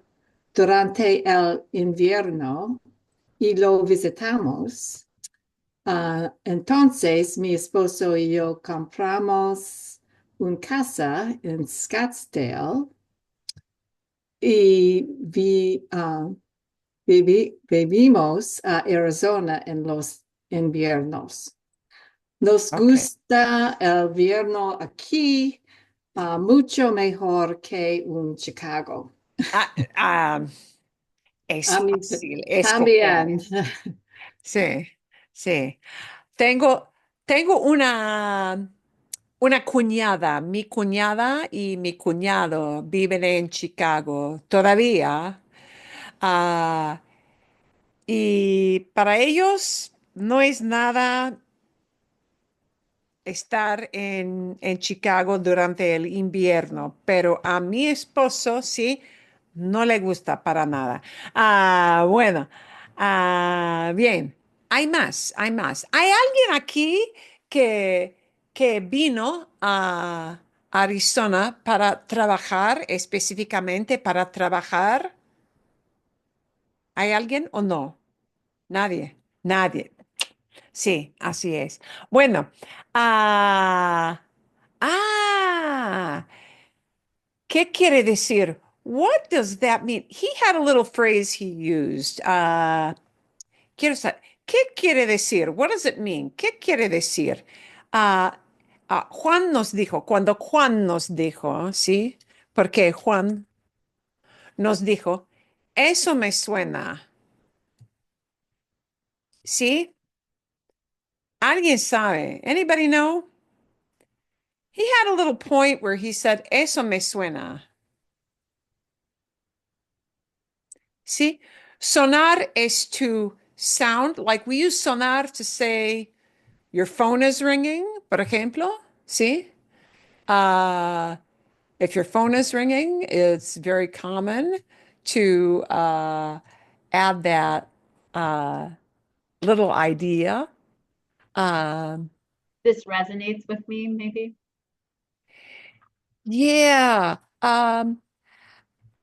durante el invierno y lo visitamos. Entonces, mi esposo y yo compramos una casa en Scottsdale y vivimos a Arizona en los inviernos. Nos Ok. gusta el invierno aquí mucho mejor que un Chicago. Es A mí fácil también. escoger. Sí, sí. Tengo una cuñada. Mi cuñada y mi cuñado viven en Chicago todavía. Ah, y para ellos no es nada estar en Chicago durante el invierno, pero a mi esposo sí, no le gusta para nada. Bueno, bien, hay más, hay más. ¿Hay alguien aquí que vino a Arizona para trabajar, específicamente para trabajar? ¿Hay alguien o no? Nadie, nadie. Sí, así es. Bueno, ah, ah, ¿qué quiere decir? What does that mean? He had a little phrase he used. Quiero saber, ¿qué quiere decir? What does it mean? ¿Qué quiere decir? Ah, Juan nos dijo, cuando Juan nos dijo, ¿sí? Porque Juan nos dijo, eso me suena, ¿sí? ¿Alguien sabe? Anybody know? He had a little point where he said, eso me suena. See, sonar is to sound, like we use sonar to say your phone is ringing, por ejemplo. See, if your phone is ringing, it's very common to add that uh, little idea. Um, This resonates with me, maybe. yeah.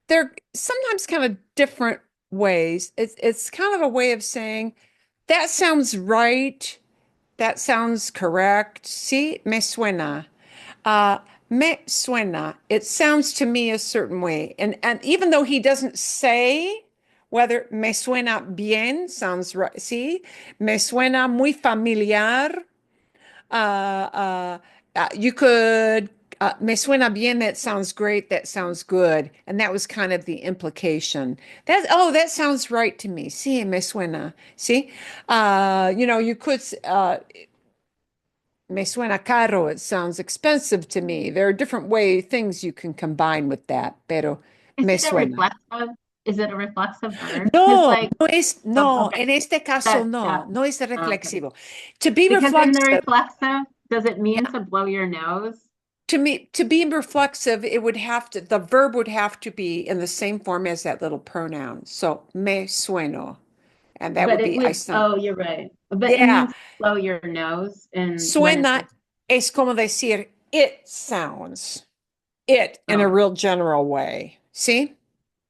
They're sometimes kind of different ways. It's kind of a way of saying that sounds right. That sounds correct. Sí, me suena. Uh, Me suena. It sounds to me a certain way. And even though he doesn't say whether me suena bien sounds right. Sí, me suena muy familiar. You could, me suena bien, that sounds great, that sounds good. And that was kind of the implication. That sounds right to me. Sí, me suena. See, you could, me suena caro, it sounds expensive to me. There are different things you can combine with that, pero Is me it a suena. reflexive? Is it a reflexive verb? 'Cause, No, like, no, okay, en este caso that, no es okay. reflexivo. To be Because in the reflexive, reflexive, does it mean to blow your nose? to be reflexive, the verb would have to be in the same form as that little pronoun. So me sueno. And that But would it be I would, sound. oh, you're right. But it Yeah. means blow your nose and Suena es como decir it sounds. It in a Oh. real general way. See?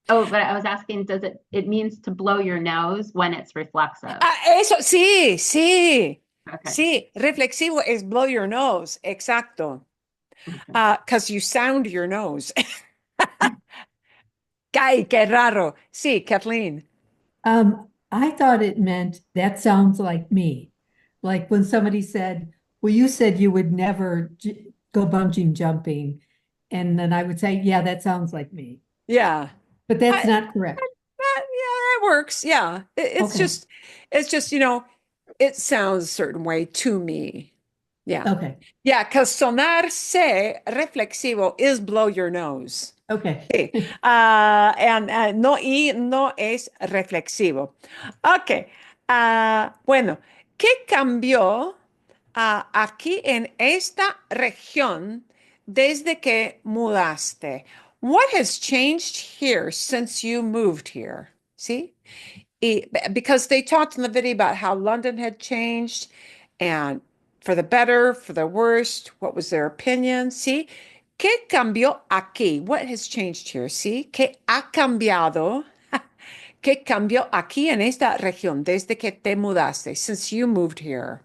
Oh, but I was asking, it means to blow your nose when it's reflexive. Eso, sí, sí. Okay. Sí, reflexivo es blow your nose. Exacto. Okay. Because you sound your nose. Ay, qué raro. Sí, Kathleen. I thought it meant that sounds like me. Like when somebody said, well, you said you would never go bungee jumping. And then I would say, yeah, that sounds like me. Yeah. But that's I- not correct. Yeah, that works. Yeah. It's Okay. just, it sounds a certain way to me. Yeah. Okay. Yeah, because sonarse reflexivo is blow your nose. Okay. Sí. No es reflexivo. Ok. Bueno, ¿qué cambió aquí en esta región desde que mudaste? What has changed here since you moved here? See? Because they talked in the video about how London had changed and for the better, for the worst, what was their opinion? See? ¿Qué cambió aquí? What has changed here? ¿Sí? ¿Qué ha cambiado? ¿Qué cambió aquí en esta región desde que te mudaste, since you moved here?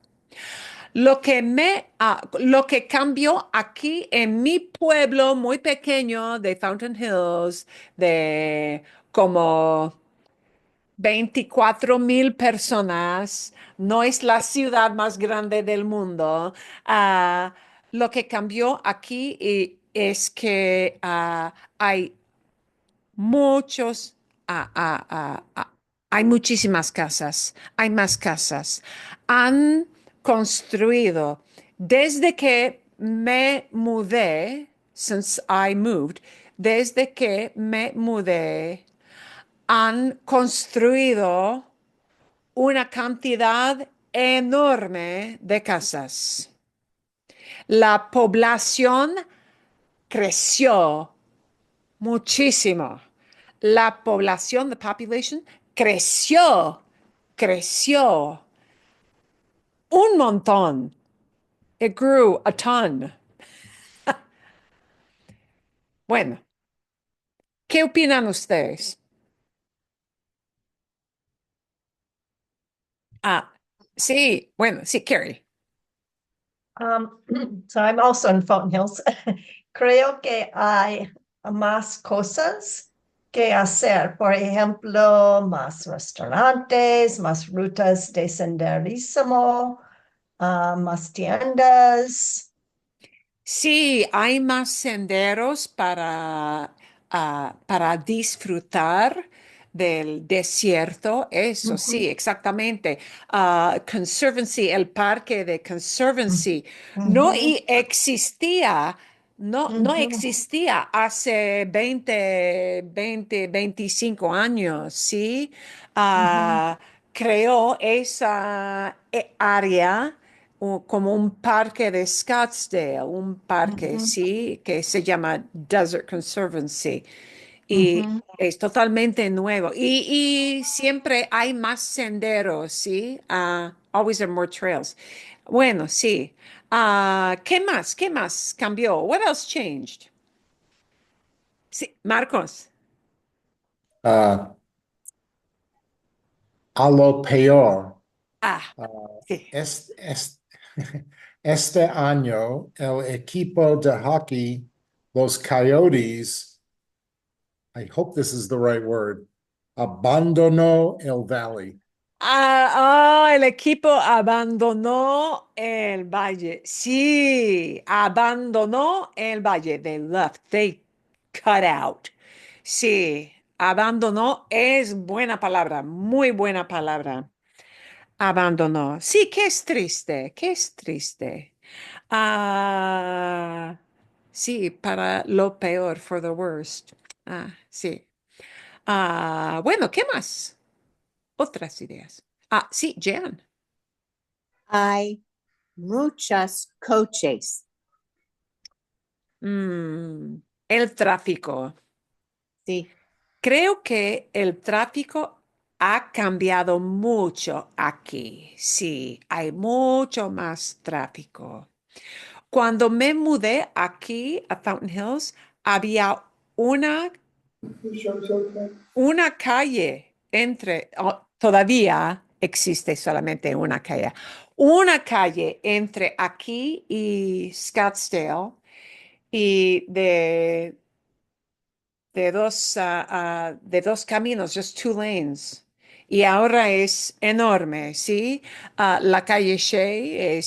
Lo que cambió aquí en mi pueblo muy pequeño de Fountain Hills, de como 24,000 personas, no es la ciudad más grande del mundo. Lo que cambió aquí es que hay muchos, hay muchísimas casas, hay más casas. Han construido desde que me mudé, since I moved, desde que me mudé, han construido una cantidad enorme de casas. La población creció muchísimo. La población, the population, creció un montón. It grew a ton. Bueno, ¿qué opinan ustedes? Ah, sí, bueno, sí, Carrie. So I'm also in Fountain Hills. Creo que hay más cosas que hacer. Por ejemplo, más restaurantes, más rutas de senderismo, más tiendas. Sí, hay más senderos para disfrutar del desierto. Eso sí, exactamente. Conservancy, el parque de Conservancy, no existía. No existía hace 25 años, ¿sí? Creó esa área como un parque de Scottsdale, un parque, sí, que se llama Desert Conservancy. Y es totalmente nuevo. Y siempre hay más senderos, ¿sí? Always there are more trails. Bueno, sí. ¿Qué más? ¿Qué más cambió? What else changed? Sí, Marcos. Uh, a lo peor. Sí. Este año, el equipo de hockey, los Coyotes, I hope this is the right word, abandonó el Valley. El equipo abandonó el valle. Sí, abandonó el valle. They left. They cut out. Sí, abandonó es buena palabra, muy buena palabra. Abandonó. Sí, que es triste, que es triste. Ah, sí, para lo peor, for the worst. Sí. Bueno, ¿qué más? Otras ideas. Sí, Jan. Hay muchas coches. El tráfico. Sí. Creo que el tráfico ha cambiado mucho aquí. Sí, hay mucho más tráfico. Cuando me mudé aquí a Fountain Hills, había una, una calle todavía existe solamente una calle entre aquí y Scottsdale y de dos caminos, just two lanes. Y ahora es enorme, ¿sí? La calle Shea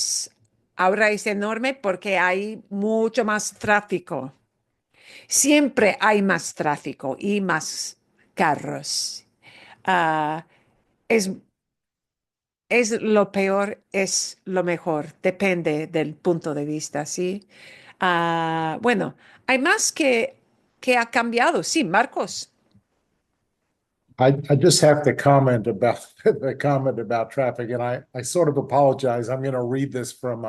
ahora es enorme porque hay mucho más tráfico. Siempre hay más tráfico y más carros. Ah, es, es lo peor, es lo mejor, depende del punto de vista, ¿sí? Bueno, hay más que ha cambiado, sí, Marcos. I just have to comment about the comment about traffic, and I sort of apologize. I'm going to read this from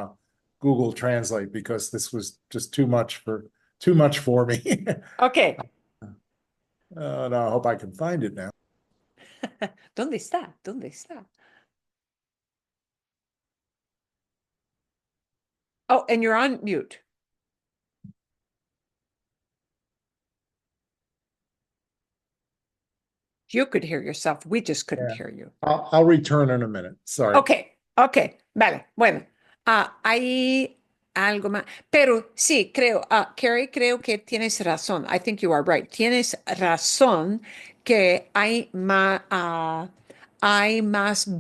Google Translate because this was just too much for me. Ok, No, I hope I can find it now. ¿dónde está? ¿Dónde está? Oh, and you're on mute. You could hear yourself. We just couldn't Yeah. hear you. I'll return in a minute. Sorry. Ok, vale. Bueno, hay algo más. Pero sí, creo, Carrie, creo que tienes razón. I think you are right. Tienes razón que hay más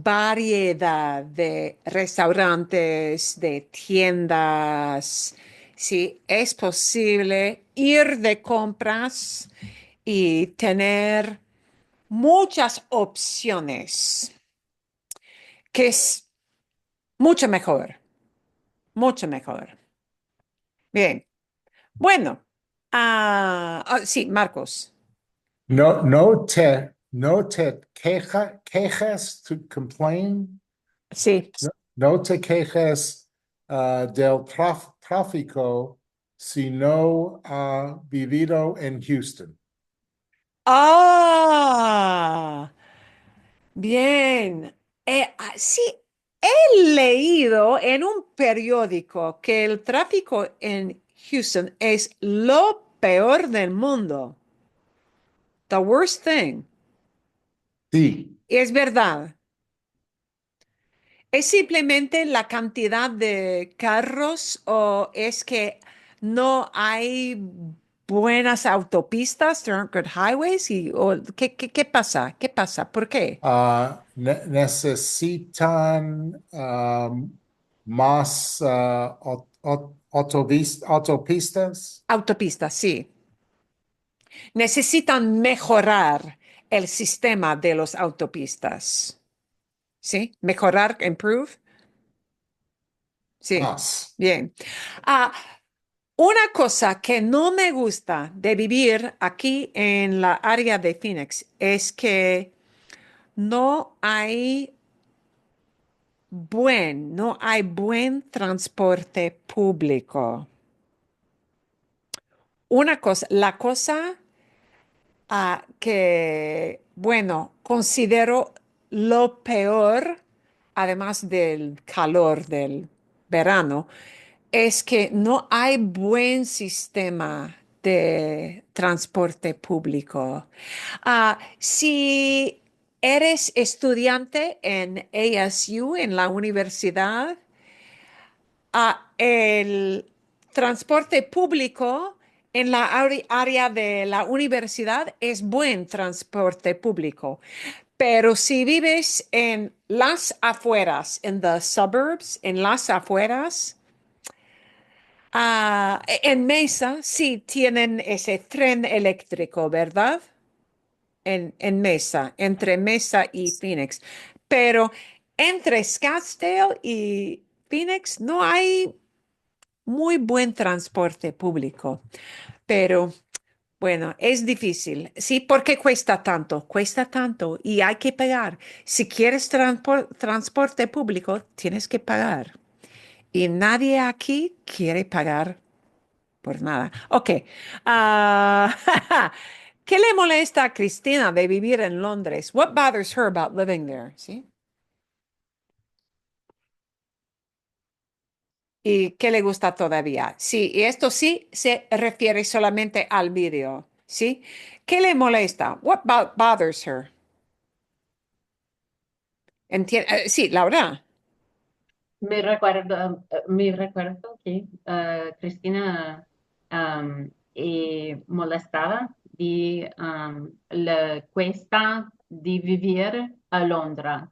variedad de restaurantes, de tiendas. sí, es posible ir de compras y tener muchas opciones, que es mucho mejor, mucho mejor. Bien, bueno, sí, Marcos. No te quejas to complain. Sí. No te quejes del tráfico si no ha vivido en Houston. Ah, bien. Sí, he leído en un periódico que el tráfico en Houston es lo peor del mundo. The worst thing. Sí. Es verdad. ¿Es simplemente la cantidad de carros o es que no hay buenas autopistas, there aren't good highways? O, ¿qué pasa? ¿Qué pasa? ¿Por qué? Necesitan más autopistas. Autopistas, sí. Necesitan mejorar el sistema de las autopistas. ¿Sí? Mejorar, improve. Sí, Más. bien. Ah, una cosa que no me gusta de vivir aquí en la área de Phoenix es que no hay buen transporte público. La cosa bueno, considero lo peor, además del calor del verano, es que no hay buen sistema de transporte público. Si eres estudiante en ASU, en la universidad, el transporte público en la área de la universidad es buen transporte público. Pero si vives en las afueras, en the suburbs, en las afueras, en Mesa sí tienen ese tren eléctrico, ¿verdad? En Mesa, entre Mesa y Phoenix. Pero entre Scottsdale y Phoenix no hay muy buen transporte público. Pero bueno, es difícil. Sí, porque cuesta tanto y hay que pagar. Si quieres transporte público, tienes que pagar. Y nadie aquí quiere pagar por nada. Ok. ¿Qué le molesta a Cristina de vivir en Londres? What bothers her about living there? ¿Sí? ¿Y qué le gusta todavía? Sí, y esto sí se refiere solamente al vídeo. ¿Sí? ¿Qué le molesta? What bothers her? Sí, Laura. Me recuerdo que Cristina molestaba de la cuesta de vivir a Londres.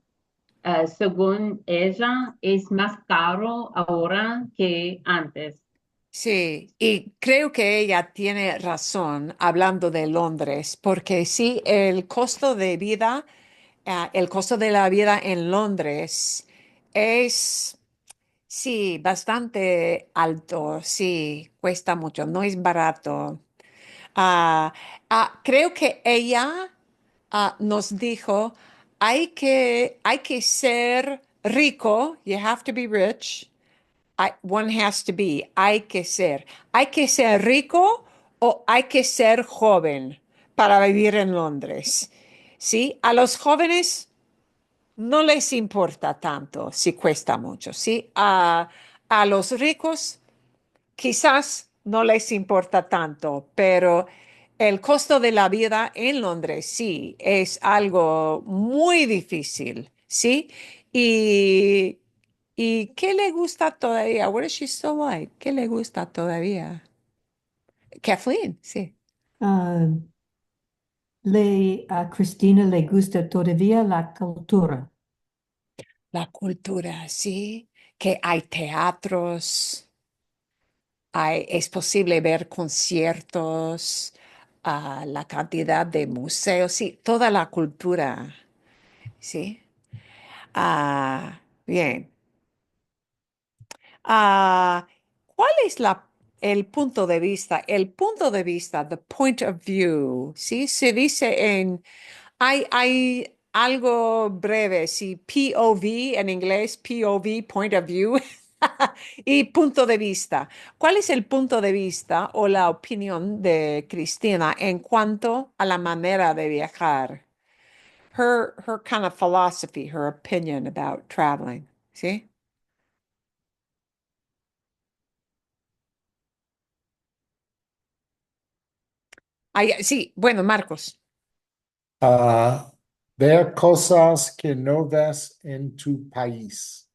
Según ella, es más caro ahora que antes. Sí, y creo que ella tiene razón hablando de Londres, porque sí, el costo de la vida en Londres es, sí, bastante alto, sí, cuesta mucho, no es barato. Creo que ella nos dijo, hay que ser rico, you have to be rich. One has to be, hay que ser rico o hay que ser joven para vivir en Londres. ¿Sí? A los jóvenes no les importa tanto si cuesta mucho, ¿sí? A los ricos quizás no les importa tanto, pero el costo de la vida en Londres sí es algo muy difícil, ¿sí? Y, ¿y qué le gusta todavía? What is she still like? ¿Qué le gusta todavía? Kathleen, sí. Ah, a Cristina le gusta todavía la cultura. La cultura, sí, que hay teatros. es posible ver conciertos, la cantidad de museos, sí, toda la cultura, ¿sí? Bien. ¿Cuál es el punto de vista? El punto de vista, the point of view, ¿sí? Se dice hay algo breve, sí, POV en inglés, POV, point of view, y punto de vista. ¿Cuál es el punto de vista o la opinión de Cristina en cuanto a la manera de viajar? Her kind of philosophy, her opinion about traveling, ¿sí? Sí, bueno, Marcos. Ah, ver cosas que no ves en tu país.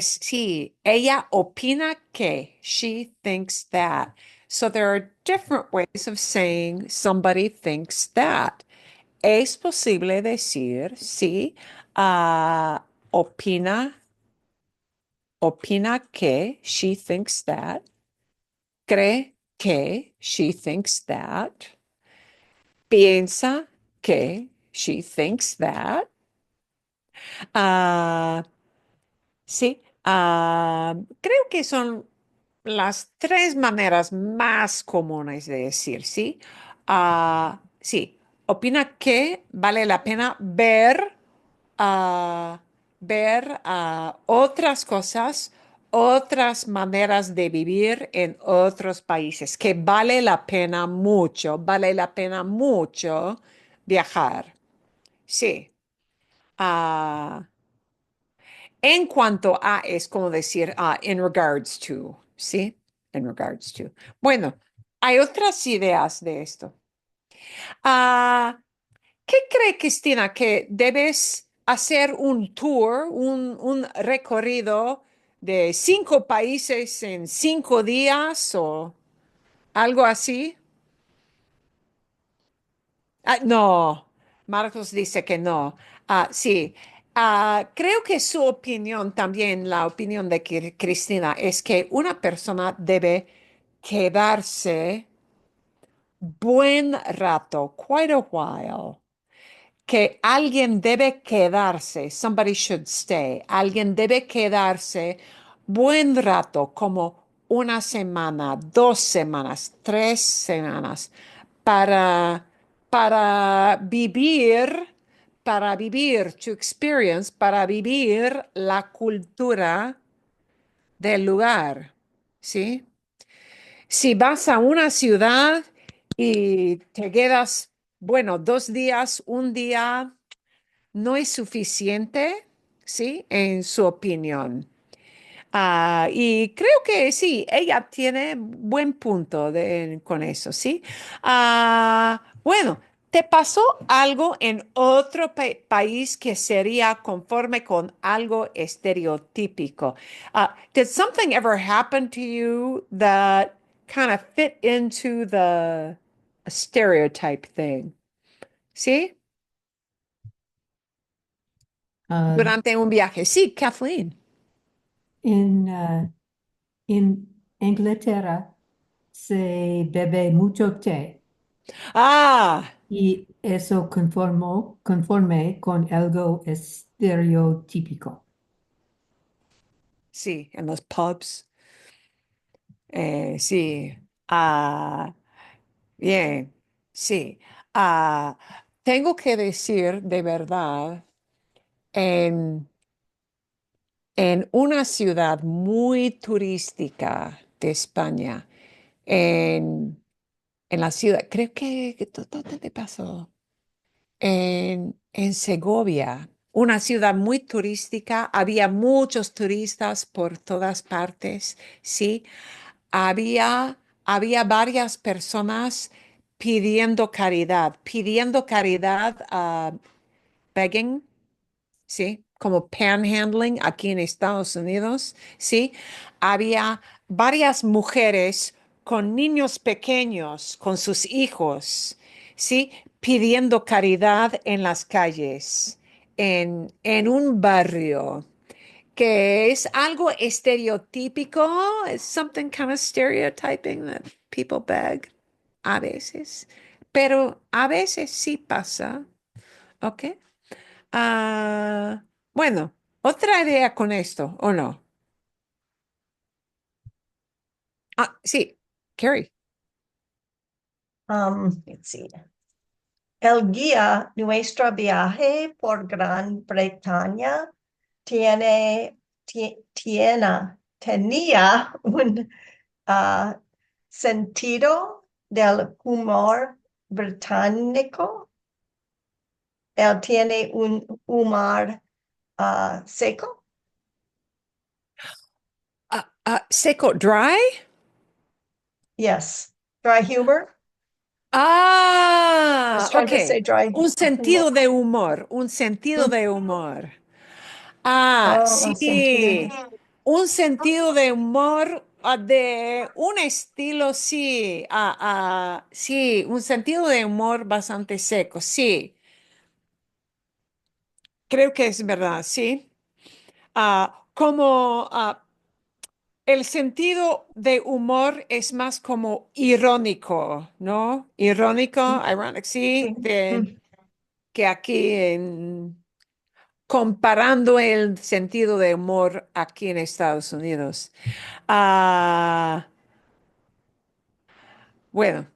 Sí, ella opina que, she thinks that. So there are different ways of saying somebody thinks that. Es posible decir, sí, opina, opina que, she thinks that. Cree que, she thinks that. Piensa que, she thinks that. Ah, sí, creo que son las tres maneras más comunes de decir, ¿sí? Sí, opina que vale la pena ver otras cosas, otras maneras de vivir en otros países, que vale la pena mucho viajar. Sí. Ah, en cuanto a, es como decir, in regards to, ¿sí? In regards to. Bueno, hay otras ideas de esto. Ah, ¿Qué cree Cristina que debes hacer un tour, un recorrido de 5 países en 5 días o algo así? No, Marcos dice que no. Sí, creo que su opinión también, la opinión de Cristina, es que una persona debe quedarse buen rato, quite a while, que alguien debe quedarse, somebody should stay, alguien debe quedarse buen rato, como 1 semana, 2 semanas, 3 semanas, para, para vivir, to experience, para vivir la cultura del lugar, ¿sí? Si vas a una ciudad y te quedas, bueno, 2 días, un día, no es suficiente, ¿sí? En su opinión. Y creo que sí, ella tiene buen punto con eso, ¿sí? Bueno, ¿te pasó algo en otro país que sería conforme con algo estereotípico? Did something ever happen to you that kind of fit into the stereotype thing? ¿Sí? Uh, Durante un viaje. Sí, Kathleen. en Inglaterra se bebe mucho té Ah, y eso conforme con algo estereotípico. sí, en los pubs. Sí. Ah, bien. Sí. Ah, Tengo que decir de verdad, en, en una ciudad muy turística de España, en, en la ciudad, creo que ¿dónde te pasó? En Segovia, una ciudad muy turística, había muchos turistas por todas partes, ¿sí? Había varias personas pidiendo caridad, begging, ¿sí? Como panhandling aquí en Estados Unidos, ¿sí? Había varias mujeres con niños pequeños, con sus hijos, ¿sí? Pidiendo caridad en las calles, en un barrio. que es algo estereotípico. It's something kind of stereotyping that people beg a veces, pero a veces sí pasa, ¿ok? Bueno, otra idea con esto, ¿o no? Sí, Carrie. Let's see. El guía Nuestro Viaje por Gran Bretaña tenía un sentido del humor británico. Él tiene un humor seco. Seco, dry? Yes, dry humor. I was trying to Ok. say dry Un sentido humor. de humor, un sentido de humor. Un sentido. Sí, un sentido de humor de un estilo, sí, sí, un sentido de humor bastante seco, sí, creo que es verdad, sí. Como el sentido de humor es más como irónico, ¿no? Irónico, ironic, sí, que aquí comparando el sentido de humor aquí en Estados Unidos. Ah, bueno,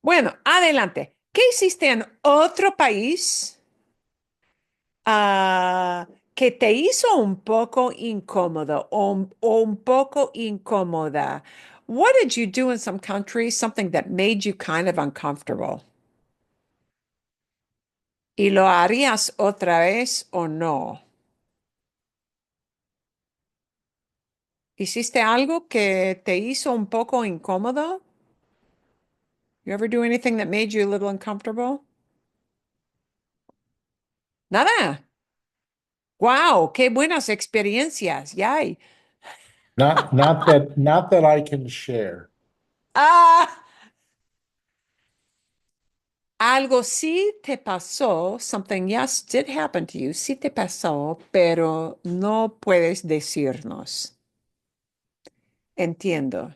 bueno, adelante. ¿Qué hiciste en otro país que te hizo un poco incómodo o un poco incómoda? What did you do in some countries, something that made you kind of uncomfortable? ¿Y lo harías otra vez o no? ¿Hiciste algo que te hizo un poco incómodo? You ever do anything that made you a little uncomfortable? Nada. Wow, qué buenas experiencias. Yay. Not that I can share. Ah, algo sí te pasó, something yes did happen to you, sí te pasó, pero no puedes decirnos. Entiendo.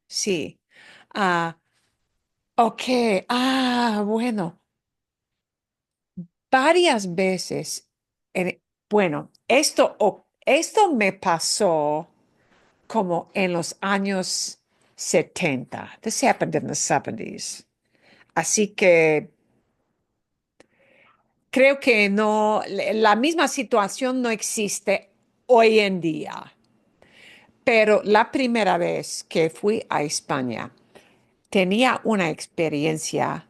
Sí. Ah, ok. Bueno, varias veces. Bueno, esto me pasó como en los años 70. This happened in the 70s. Así que creo que no, la misma situación no existe hoy en día. Pero la primera vez que fui a España, tenía una experiencia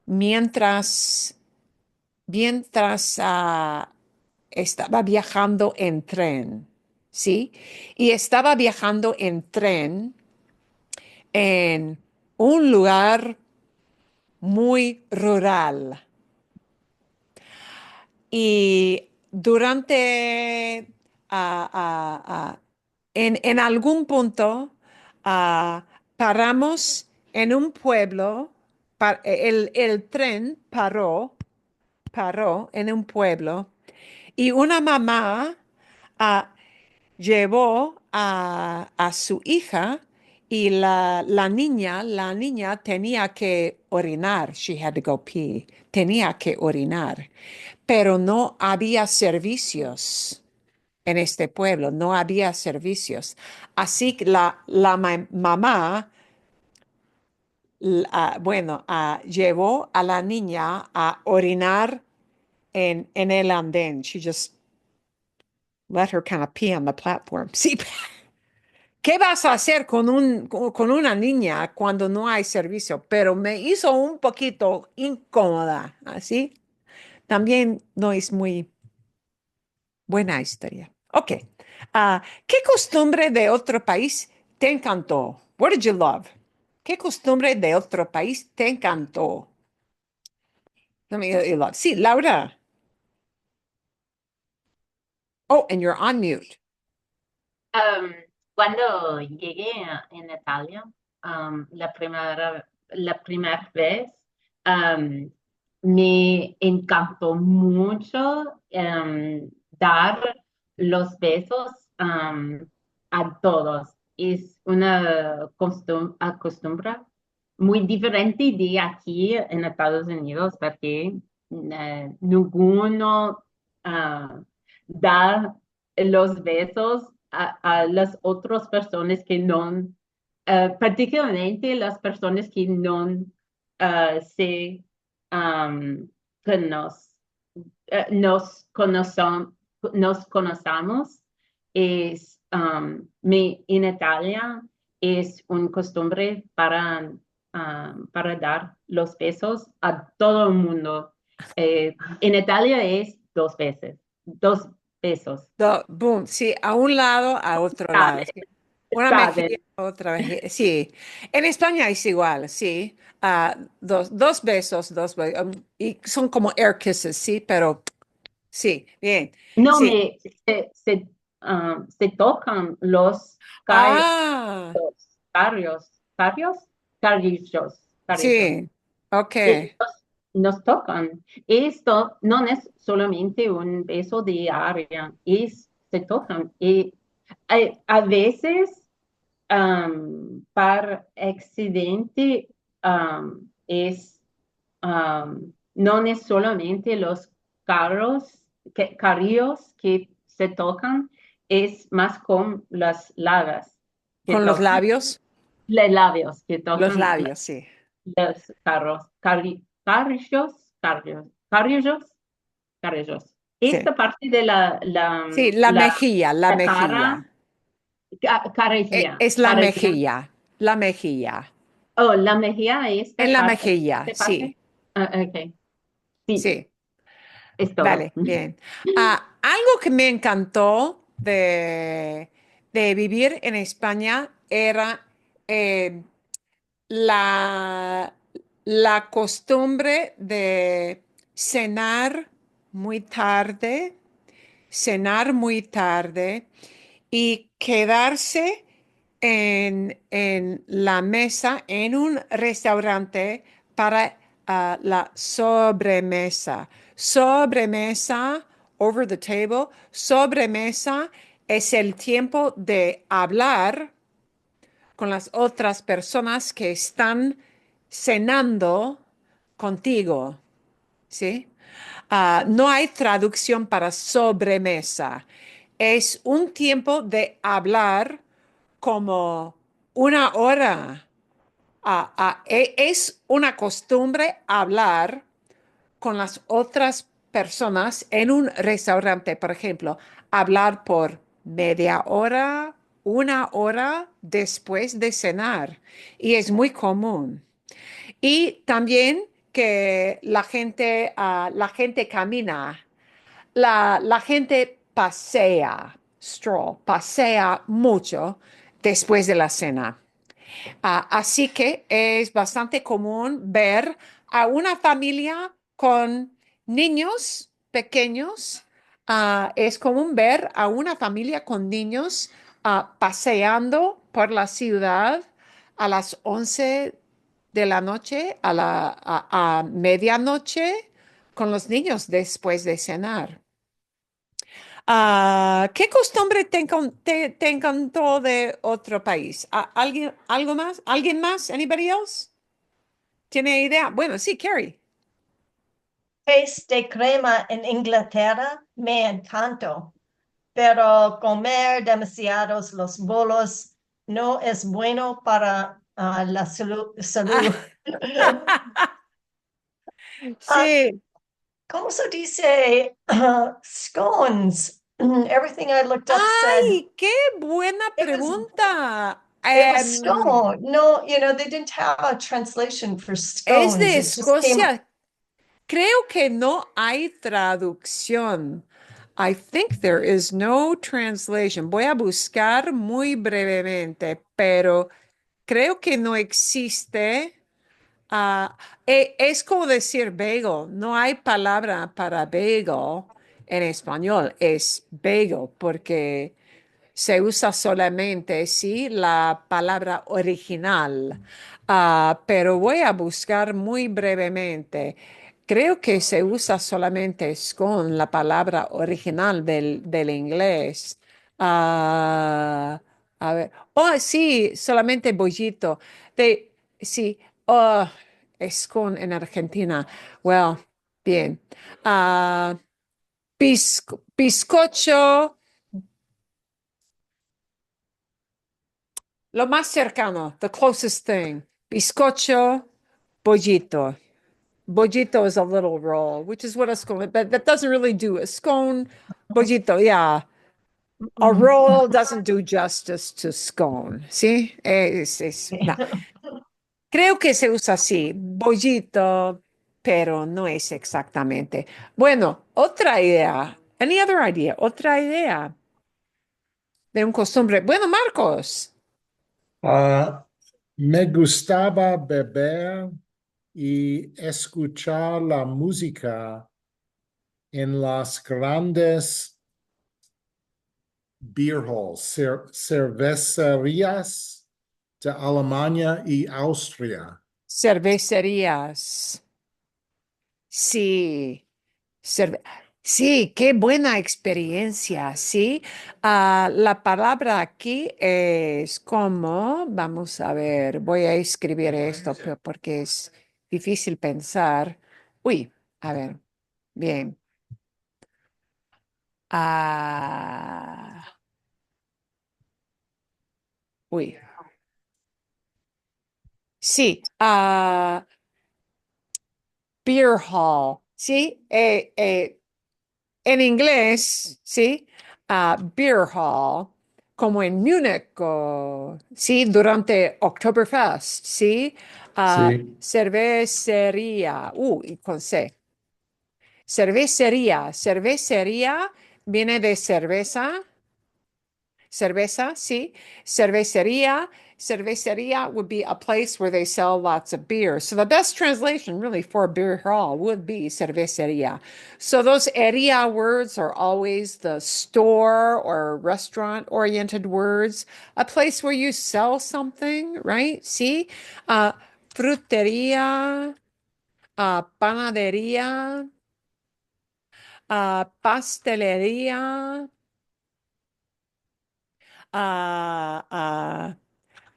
mientras, mientras estaba viajando en tren, ¿sí? Y estaba viajando en tren en un lugar muy rural. Y durante, en algún punto, paramos en un pueblo, el tren paró en un pueblo y una mamá ah, llevó a su hija y la niña tenía que orinar. She had to go pee. Tenía que orinar. Pero no había servicios en este pueblo, no había servicios. Así que la mamá, bueno, llevó a la niña a orinar en el andén. She just let her kind of pee on the platform. Sí, ¿qué vas a hacer con una niña cuando no hay servicio? Pero me hizo un poquito incómoda, así. También no es muy buena historia. Ok. ¿Qué costumbre de otro país te encantó? What did you love? ¿Qué costumbre de otro país te encantó? You love. Sí, Laura. Oh, and you're on mute. Cuando llegué en Italia, la primera vez, um, me encantó mucho dar los besos a todos. Es una costumbre muy diferente de aquí en Estados Unidos porque ninguno da los besos a las otras personas que no, particularmente las personas que no se que nos conocemos es en Italia es una costumbre para dar los besos a todo el mundo. En Italia es dos besos. Boom, sí, a un lado, a otro lado. ¿Saben? Sí. Una ¿Saben? mejilla, otra mejilla. Sí, en España es igual, sí. Dos besos, y son como air kisses, sí, pero sí, bien. No, Sí. se tocan los Ah, carrios, carrios, carrillos, carrillos. sí, ok. Nos tocan. Esto no es solamente un beso de área, se tocan. Y a veces, por accidente, no es solamente los carrillos que se tocan, es más con las lagas que Con los tocan, labios, los labios que los tocan labios, sí. los carrillos, carrillos, carrillos. Sí, Esta parte de sí, la mejilla, la la cara, mejilla. Es la carilla. mejilla, la mejilla. Oh, la mejilla, esta En la parte, mejilla, esta parte. sí, Ok, sí, sí. es todo. Vale, bien. Algo que me encantó de vivir en España era eh, la, la costumbre de cenar muy tarde, cenar muy tarde y quedarse en la mesa en un restaurante para la sobremesa. Sobremesa, over the table. Sobremesa es el tiempo de hablar con las otras personas que están cenando contigo, ¿sí? No hay traducción para sobremesa. Es un tiempo de hablar como una hora. Es una costumbre hablar con las otras personas en un restaurante, por ejemplo, hablar por media hora, una hora después de cenar. Y es muy común. Y también que la gente camina, la gente pasea, stroll, pasea mucho después de la cena. Así que es bastante común ver a una familia con niños pequeños. Es común ver a una familia con niños paseando por la ciudad a las 11 de la noche, a medianoche, con los niños después de cenar. ¿Qué costumbre te encantó de otro país? ¿Algo más? ¿Alguien más? Anybody else? ¿Tiene idea? Bueno, sí, Carrie. Paste de crema en Inglaterra me encantó, pero comer demasiados los bolos no es bueno para la salud. Ah, Sí. ¿Cómo se dice? Scones. Everything I looked up said ¡Ay, qué buena it was pregunta! it was scone. No, they didn't have a translation for Es scones. de It just came. Escocia. Creo que no hay traducción. I think there is no translation. Voy a buscar muy brevemente, pero creo que no existe. Es como decir bagel. No hay palabra para bagel en español. Es bagel porque se usa solamente, sí, la palabra original. Pero voy a buscar muy brevemente. creo que se usa solamente scone, la palabra original del inglés. Ah, a ver, oh, sí, solamente bollito. Sí, oh, scone en Argentina. Well, bien. Ah, bizcocho, lo más cercano, the closest thing. Bizcocho, bollito. Bollito is a little roll, which is what a scone, but that doesn't really do a scone. Bollito, yeah. A roll doesn't do justice to scone. ¿Sí? No. Creo que se usa así, bollito, pero no es exactamente. Bueno, otra idea. Any other idea? Otra idea de un costumbre. Bueno, Marcos. Ah, me gustaba beber y escuchar la música en las grandes beer halls, cervecerías de Alemania y Austria. Cervecerías. Sí. Cerve- sí, qué buena experiencia, ¿sí? La palabra aquí es como, vamos a ver, voy a escribir esto porque es difícil pensar. Uy, a ver, bien. Ah, uy, sí, beer hall, ¿sí? En inglés, ¿sí? Beer hall, como en Múnich, ¿sí? Durante Oktoberfest, ¿sí? Sí, Cervecería, y con C. Cervecería, cervecería viene de cerveza, cerveza, sí. Cervecería, cervecería would be a place where they sell lots of beer. So the best translation really for beer hall would be cervecería. So those area words are always the store or restaurant oriented words, a place where you sell something, right? See? Frutería, panadería, pastelería,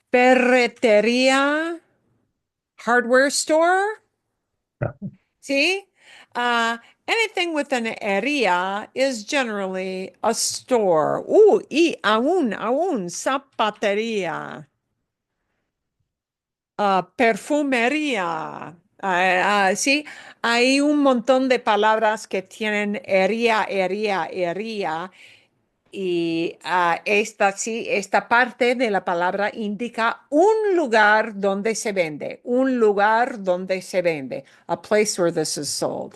ferretería, hardware store. See? Anything with an area is generally a store. Y aún, zapatería, perfumería. Sí, hay un montón de palabras que tienen ería. Y esta, sí, esta parte de la palabra indica un lugar donde se vende, un lugar donde se vende, a place where this is sold.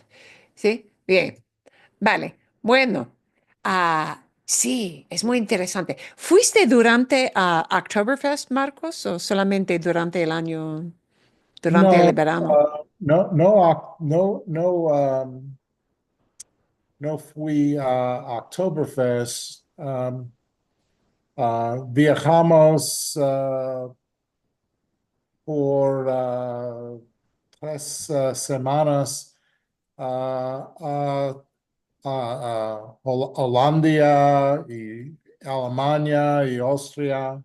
¿Sí? Bien, vale. Bueno, sí, es muy interesante. ¿Fuiste durante Oktoberfest, Marcos, o solamente durante el año, durante no, el verano? no fui a Oktoberfest. Viajamos por 3 semanas a Holanda y Alemania y Austria.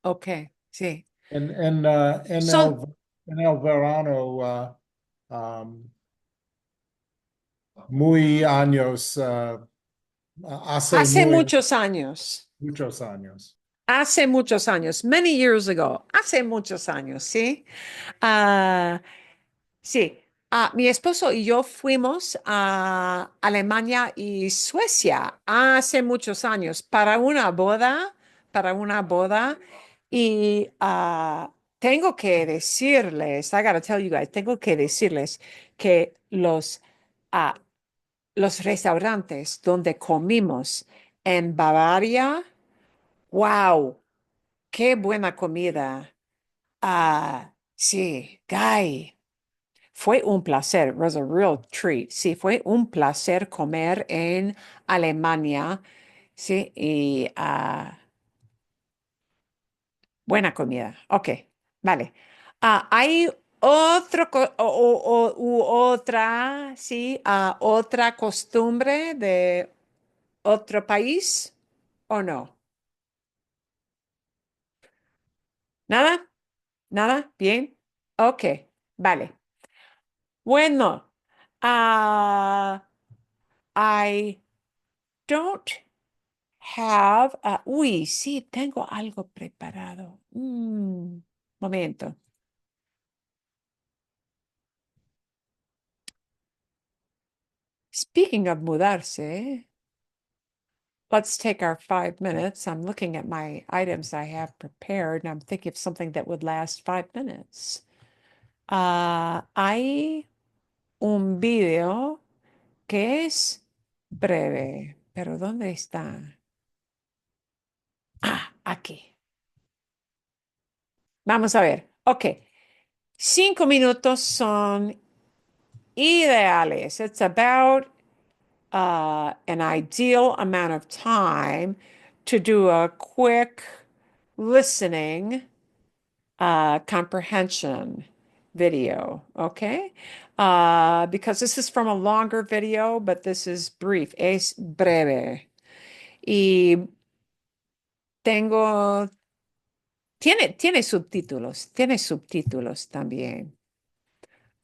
Ok, sí. En, en, uh, en el, Son en el verano, um, muy años, hace hace muy muchos años. muchos años. Hace muchos años, many years ago, hace muchos años, ¿sí? Ah, sí, mi esposo y yo fuimos a Alemania y Suecia hace muchos años para una boda, y tengo que decirles, I gotta tell you guys, tengo que decirles que ah, los restaurantes donde comimos en Bavaria, wow. Qué buena comida. Sí, Guy. Fue un placer. It was a real treat. Sí, fue un placer comer en Alemania. Sí, y buena comida. Ok, vale. Hay u otra, sí, otra costumbre de otro país o no? ¿Nada? ¿Nada? ¿Bien? Ok, vale. Bueno, I don't have, uy, sí, tengo algo preparado. Momento. Speaking of mudarse, let's take our 5 minutes. I'm looking at my items I have prepared, and I'm thinking of something that would last 5 minutes. Hay un video que es breve, pero ¿dónde está? Aquí. Vamos a ver. Ok. 5 minutos son ideales. It's about an ideal amount of time to do a quick listening comprehension video, okay? Because this is from a longer video, but this is brief, es breve. Y tiene subtítulos también.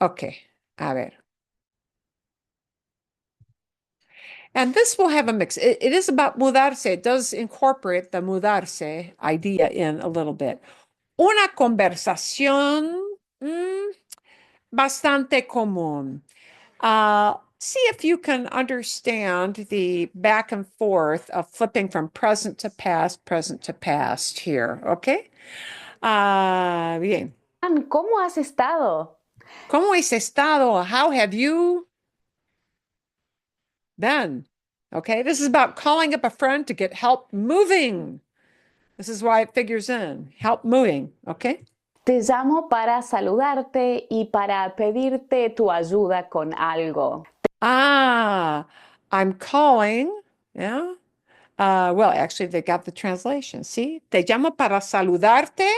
Ok, a ver. And this will have a mix. It is about mudarse. It does incorporate the mudarse idea in a little bit. Una conversación bastante común. See if you can understand the back and forth of flipping from present to past here, okay? Bien. ¿Cómo has estado? ¿Cómo has estado? How have you been? Okay, this is about calling up a friend to get help moving. This is why it figures in. Help moving, okay? Te llamo para saludarte y para pedirte tu ayuda con algo. I'm calling, yeah. Well, actually, they got the translation. See? Te llamo para saludarte.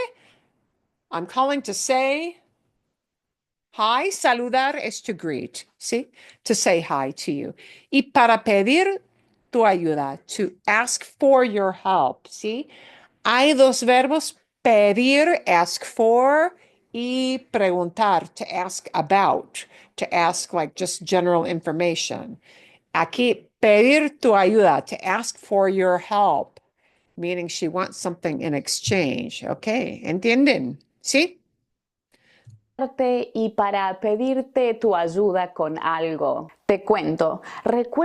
I'm calling to say hi. Saludar is to greet. See? To say hi to you. Y para pedir tu ayuda, to ask for your help. See? Hay dos verbos, pedir, ask for, y preguntar, to ask about, to ask like just general information. Aquí, pedir tu ayuda, to ask for your help, meaning she wants something in exchange. Okay, ¿entienden? ¿Sí? Y para pedirte tu ayuda con algo. Te cuento,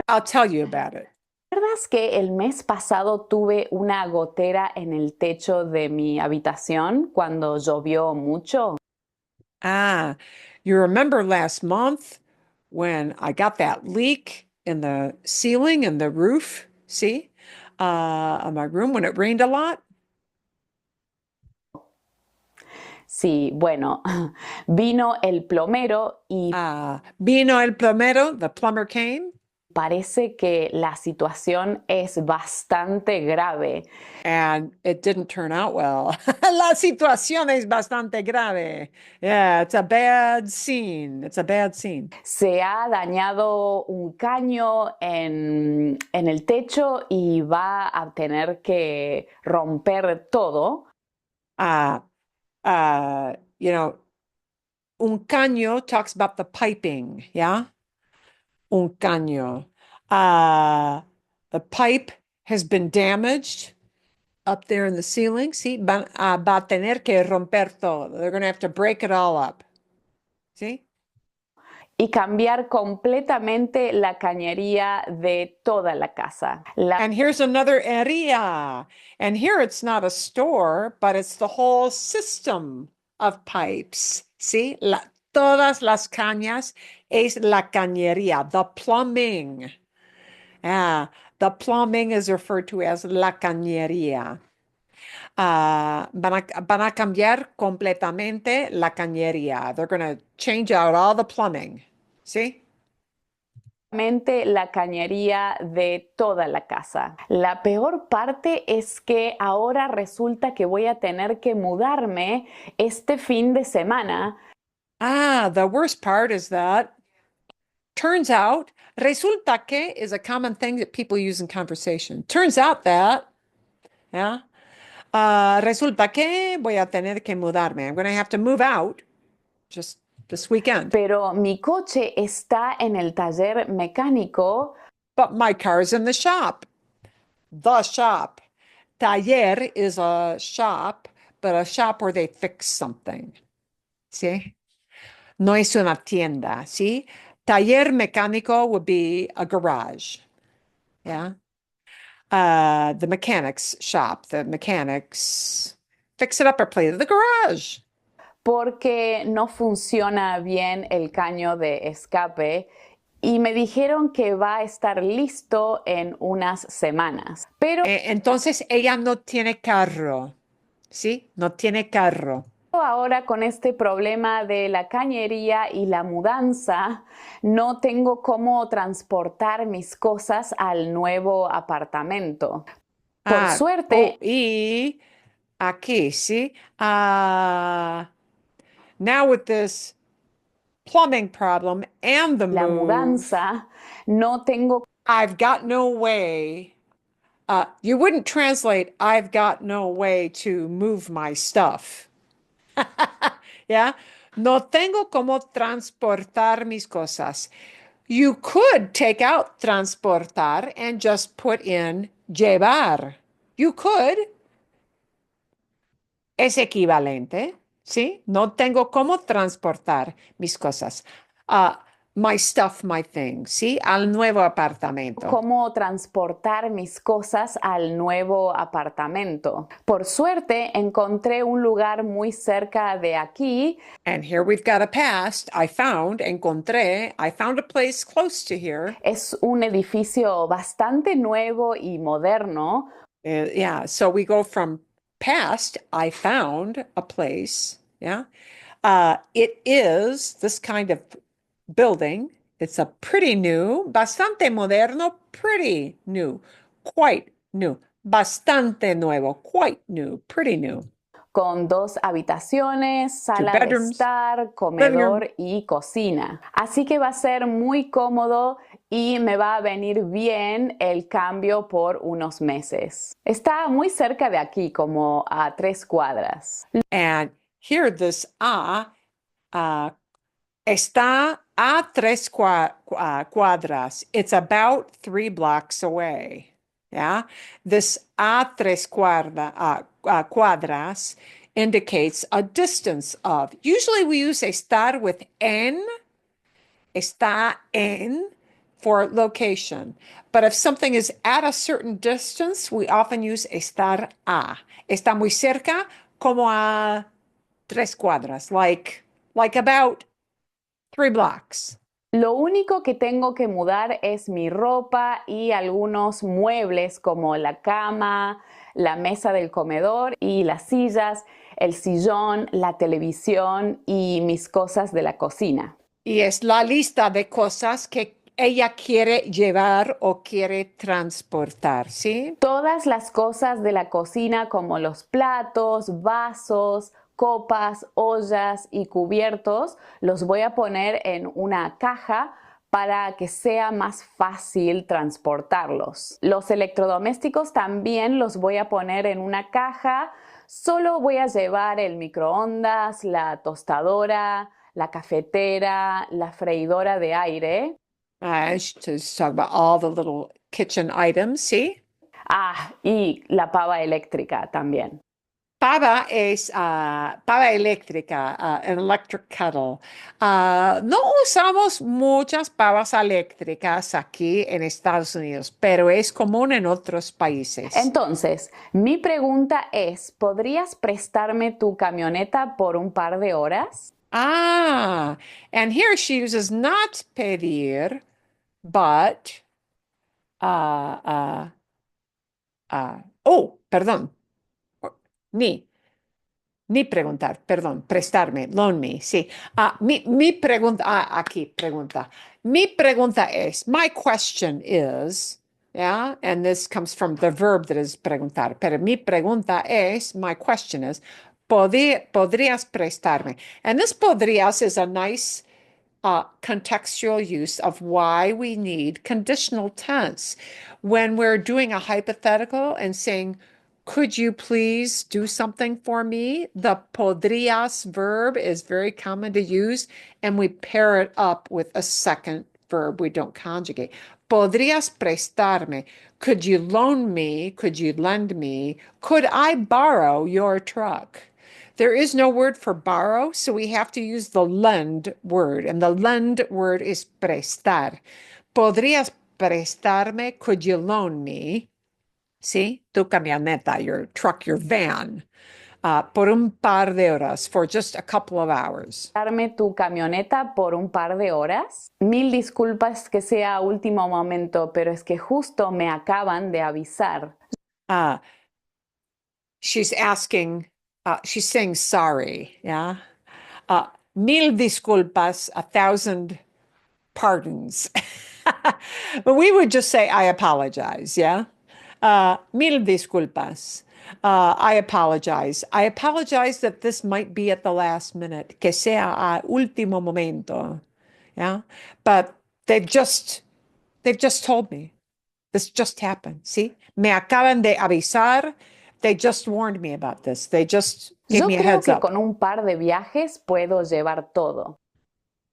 I'll tell you about it. ¿Recuerdas que el mes pasado tuve una gotera en el techo de mi habitación cuando llovió mucho? You remember last month when I got that leak in the ceiling and the roof, see, of my room when it rained a lot? Sí, bueno, vino el plomero y vino el plomero, the plumber came. Parece que la situación es bastante grave. And it didn't turn out well. La situación es bastante grave. Yeah, it's a bad scene. It's a bad scene. Se ha dañado un caño en el techo y va a tener que romper todo. You know, un caño talks about the piping, yeah? Un caño. The pipe has been damaged up there in the ceiling. See, va a tener que romper todo. They're going to have to break it all up. See? Y cambiar completamente la cañería de toda la casa. And here's another area. And here it's not a store, but it's the whole system of pipes. See? Todas las cañas es la cañería, the plumbing. The plumbing is referred to as la cañería. Van a cambiar completamente la cañería. They're going to change out all the plumbing. ¿Sí? La cañería de toda la casa. La peor parte es que ahora resulta que voy a tener que mudarme este fin de semana. The worst part is that turns out, resulta que is a common thing that people use in conversation. Turns out that, yeah, resulta que voy a tener que mudarme. I'm going to have to move out just this weekend. Pero mi coche está en el taller mecánico. But my car's in the shop. The shop. Taller is a shop, but a shop where they fix something. ¿Sí? No es una tienda, ¿sí? Taller mecánico would be a garage. Yeah. The mechanics shop, the mechanics fix it up or play the garage. Porque no funciona bien el caño de escape y me dijeron que va a estar listo en unas semanas. Pero entonces ella no tiene carro, ¿sí? No tiene carro. Ahora con este problema de la cañería y la mudanza, no tengo cómo transportar mis cosas al nuevo apartamento. Por suerte. Y aquí, ¿sí? Now with this plumbing problem and the la move, mudanza, no tengo. I've got no way. You wouldn't translate, I've got no way to move my stuff. Yeah. No tengo cómo transportar mis cosas. You could take out transportar and just put in llevar. You could. Es equivalente, ¿sí? No tengo cómo transportar mis cosas. My stuff, my things, ¿sí? Al nuevo apartamento. Cómo transportar mis cosas al nuevo apartamento. Por suerte, encontré un lugar muy cerca de aquí. And here we've got a past. Encontré. I found a place close to here. Es un edificio bastante nuevo y moderno. Yeah, so we go from past, I found a place. Yeah. It is this kind of building. It's a pretty new, bastante moderno, pretty new, quite new, bastante nuevo, quite new, pretty new. Con 2 habitaciones, sala de estar, comedor y cocina. Así que va a ser muy cómodo y me va a venir bien el cambio por unos meses. Está muy cerca de aquí, como a 3 cuadras. And here this está a 3 cuadras. It's about 3 blocks away. Yeah, this a 3 cuadras indicates a distance of. Usually we use estar with en, está en, for location. But if something is at a certain distance, we often use estar a. Está muy cerca, como a 3 cuadras, like about 3 blocks. Lo único que tengo que mudar es mi ropa y algunos muebles como la cama, la mesa del comedor y las sillas, el sillón, la televisión y mis cosas de la cocina. Y es la lista de cosas que ella quiere llevar o quiere transportar, ¿sí? Todas las cosas de la cocina como los platos, vasos, copas, ollas y cubiertos, los voy a poner en una caja para que sea más fácil transportarlos. Los electrodomésticos también los voy a poner en una caja. Solo voy a llevar el microondas, la tostadora, la cafetera, la freidora de aire. She's talking about all the little kitchen items, ¿sí? Y la pava eléctrica también. Pava es pava eléctrica, an electric kettle. No usamos muchas pavas eléctricas aquí en Estados Unidos, pero es común en otros países. Entonces, mi pregunta es, ¿podrías prestarme tu camioneta por un par de horas? And here she uses not pedir, but, perdón. Ni preguntar, perdón, prestarme, loan me, sí. Mi pregunta, aquí pregunta. Mi pregunta es, my question is, yeah, and this comes from the verb that is preguntar, pero mi pregunta es, my question is, Podrías prestarme. And this podrías is a nice contextual use of why we need conditional tense. When we're doing a hypothetical and saying, could you please do something for me? The podrías verb is very common to use, and we pair it up with a second verb. We don't conjugate. Podrías prestarme. Could you loan me? Could you lend me? Could I borrow your truck? There is no word for borrow, so we have to use the lend word, and the lend word is prestar. Podrías prestarme? Could you loan me? See, tu camioneta, your truck, your van, por un par de horas, for just a couple of hours. ¿Darme tu camioneta por un par de horas? Mil disculpas que sea a último momento, pero es que justo me acaban de avisar. She's asking, she's saying sorry, yeah? Mil disculpas, 1,000 pardons. But we would just say, I apologize, yeah? Mil disculpas. I apologize. I apologize that this might be at the last minute, que sea a último momento. Yeah. But they've just told me. This just happened. See? Me acaban de avisar. They just warned me about this. They just gave Yo me a creo heads que up. con un par de viajes puedo llevar todo.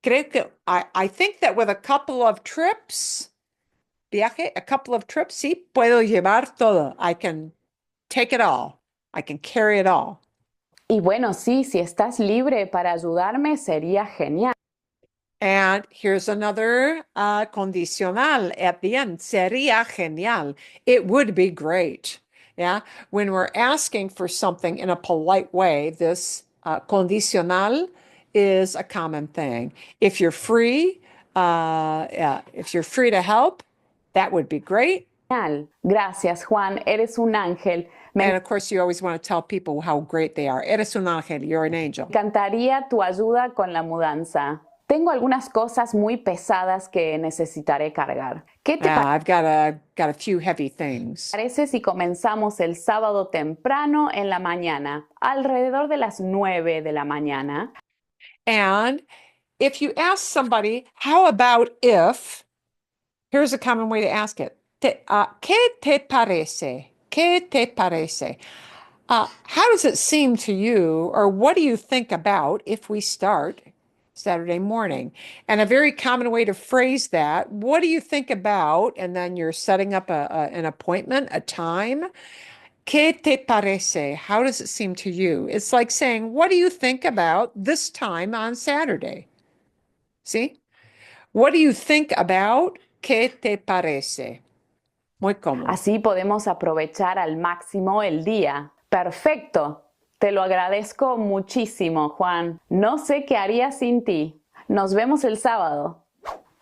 Creo que I think that with a couple of trips, a couple of trips, sí, puedo llevar todo. I can take it all. I can carry it all. Y bueno, sí, si estás libre para ayudarme, sería genial. And here's another condicional at the end. Sería genial. It would be great. Yeah. When we're asking for something in a polite way, this condicional is a common thing. If you're free, if you're free to help, that would be great. Genial. Gracias, Juan. Eres un ángel. And of course, you always want to tell people how great they are. Eres un ángel. You're an angel. Me encantaría tu ayuda con la mudanza. Tengo algunas cosas muy pesadas que necesitaré cargar. ¿Qué te I've got a few heavy things. parece si comenzamos el sábado temprano en la mañana, alrededor de las 9 de la mañana? And if you ask somebody, how about if, here's a common way to ask it. ¿Qué te parece? ¿Qué te parece? How does it seem to you, or what do you think about if we start Saturday morning? And a very common way to phrase that, what do you think about? And then you're setting up an appointment, a time. ¿Qué te parece? How does it seem to you? It's like saying, what do you think about this time on Saturday? See? What do you think about? ¿Qué te parece? Muy cómodo. Así podemos aprovechar al máximo el día. Perfecto. Te lo agradezco muchísimo, Juan. No sé qué haría sin ti. Nos vemos el sábado.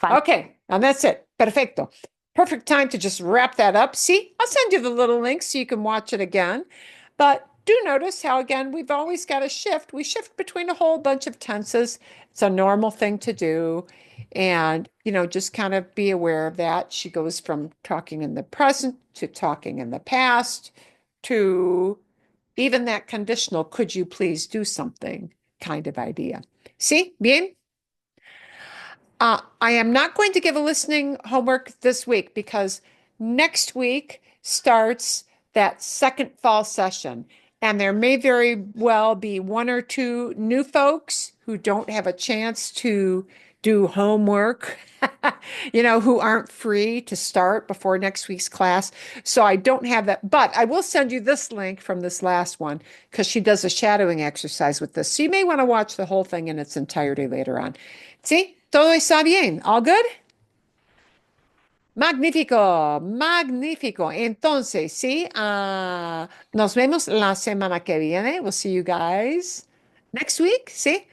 Okay, and that's it. Perfecto. Perfect time to just wrap that up. See, I'll send you the little link so you can watch it again. But do notice how, again, we've always got a shift. We shift between a whole bunch of tenses. It's a normal thing to do. And, just kind of be aware of that. She goes from talking in the present to talking in the past to even that conditional, could you please do something kind of idea. See, bien? I am not going to give a listening homework this week because next week starts that second fall session. And there may very well be one or two new folks who don't have a chance to do homework, who aren't free to start before next week's class. So I don't have that, but I will send you this link from this last one because she does a shadowing exercise with this. So you may want to watch the whole thing in its entirety later on. See, todo está bien. All good? Magnífico, magnífico. Entonces, sí, nos vemos la semana que viene. We'll see you guys next week. See?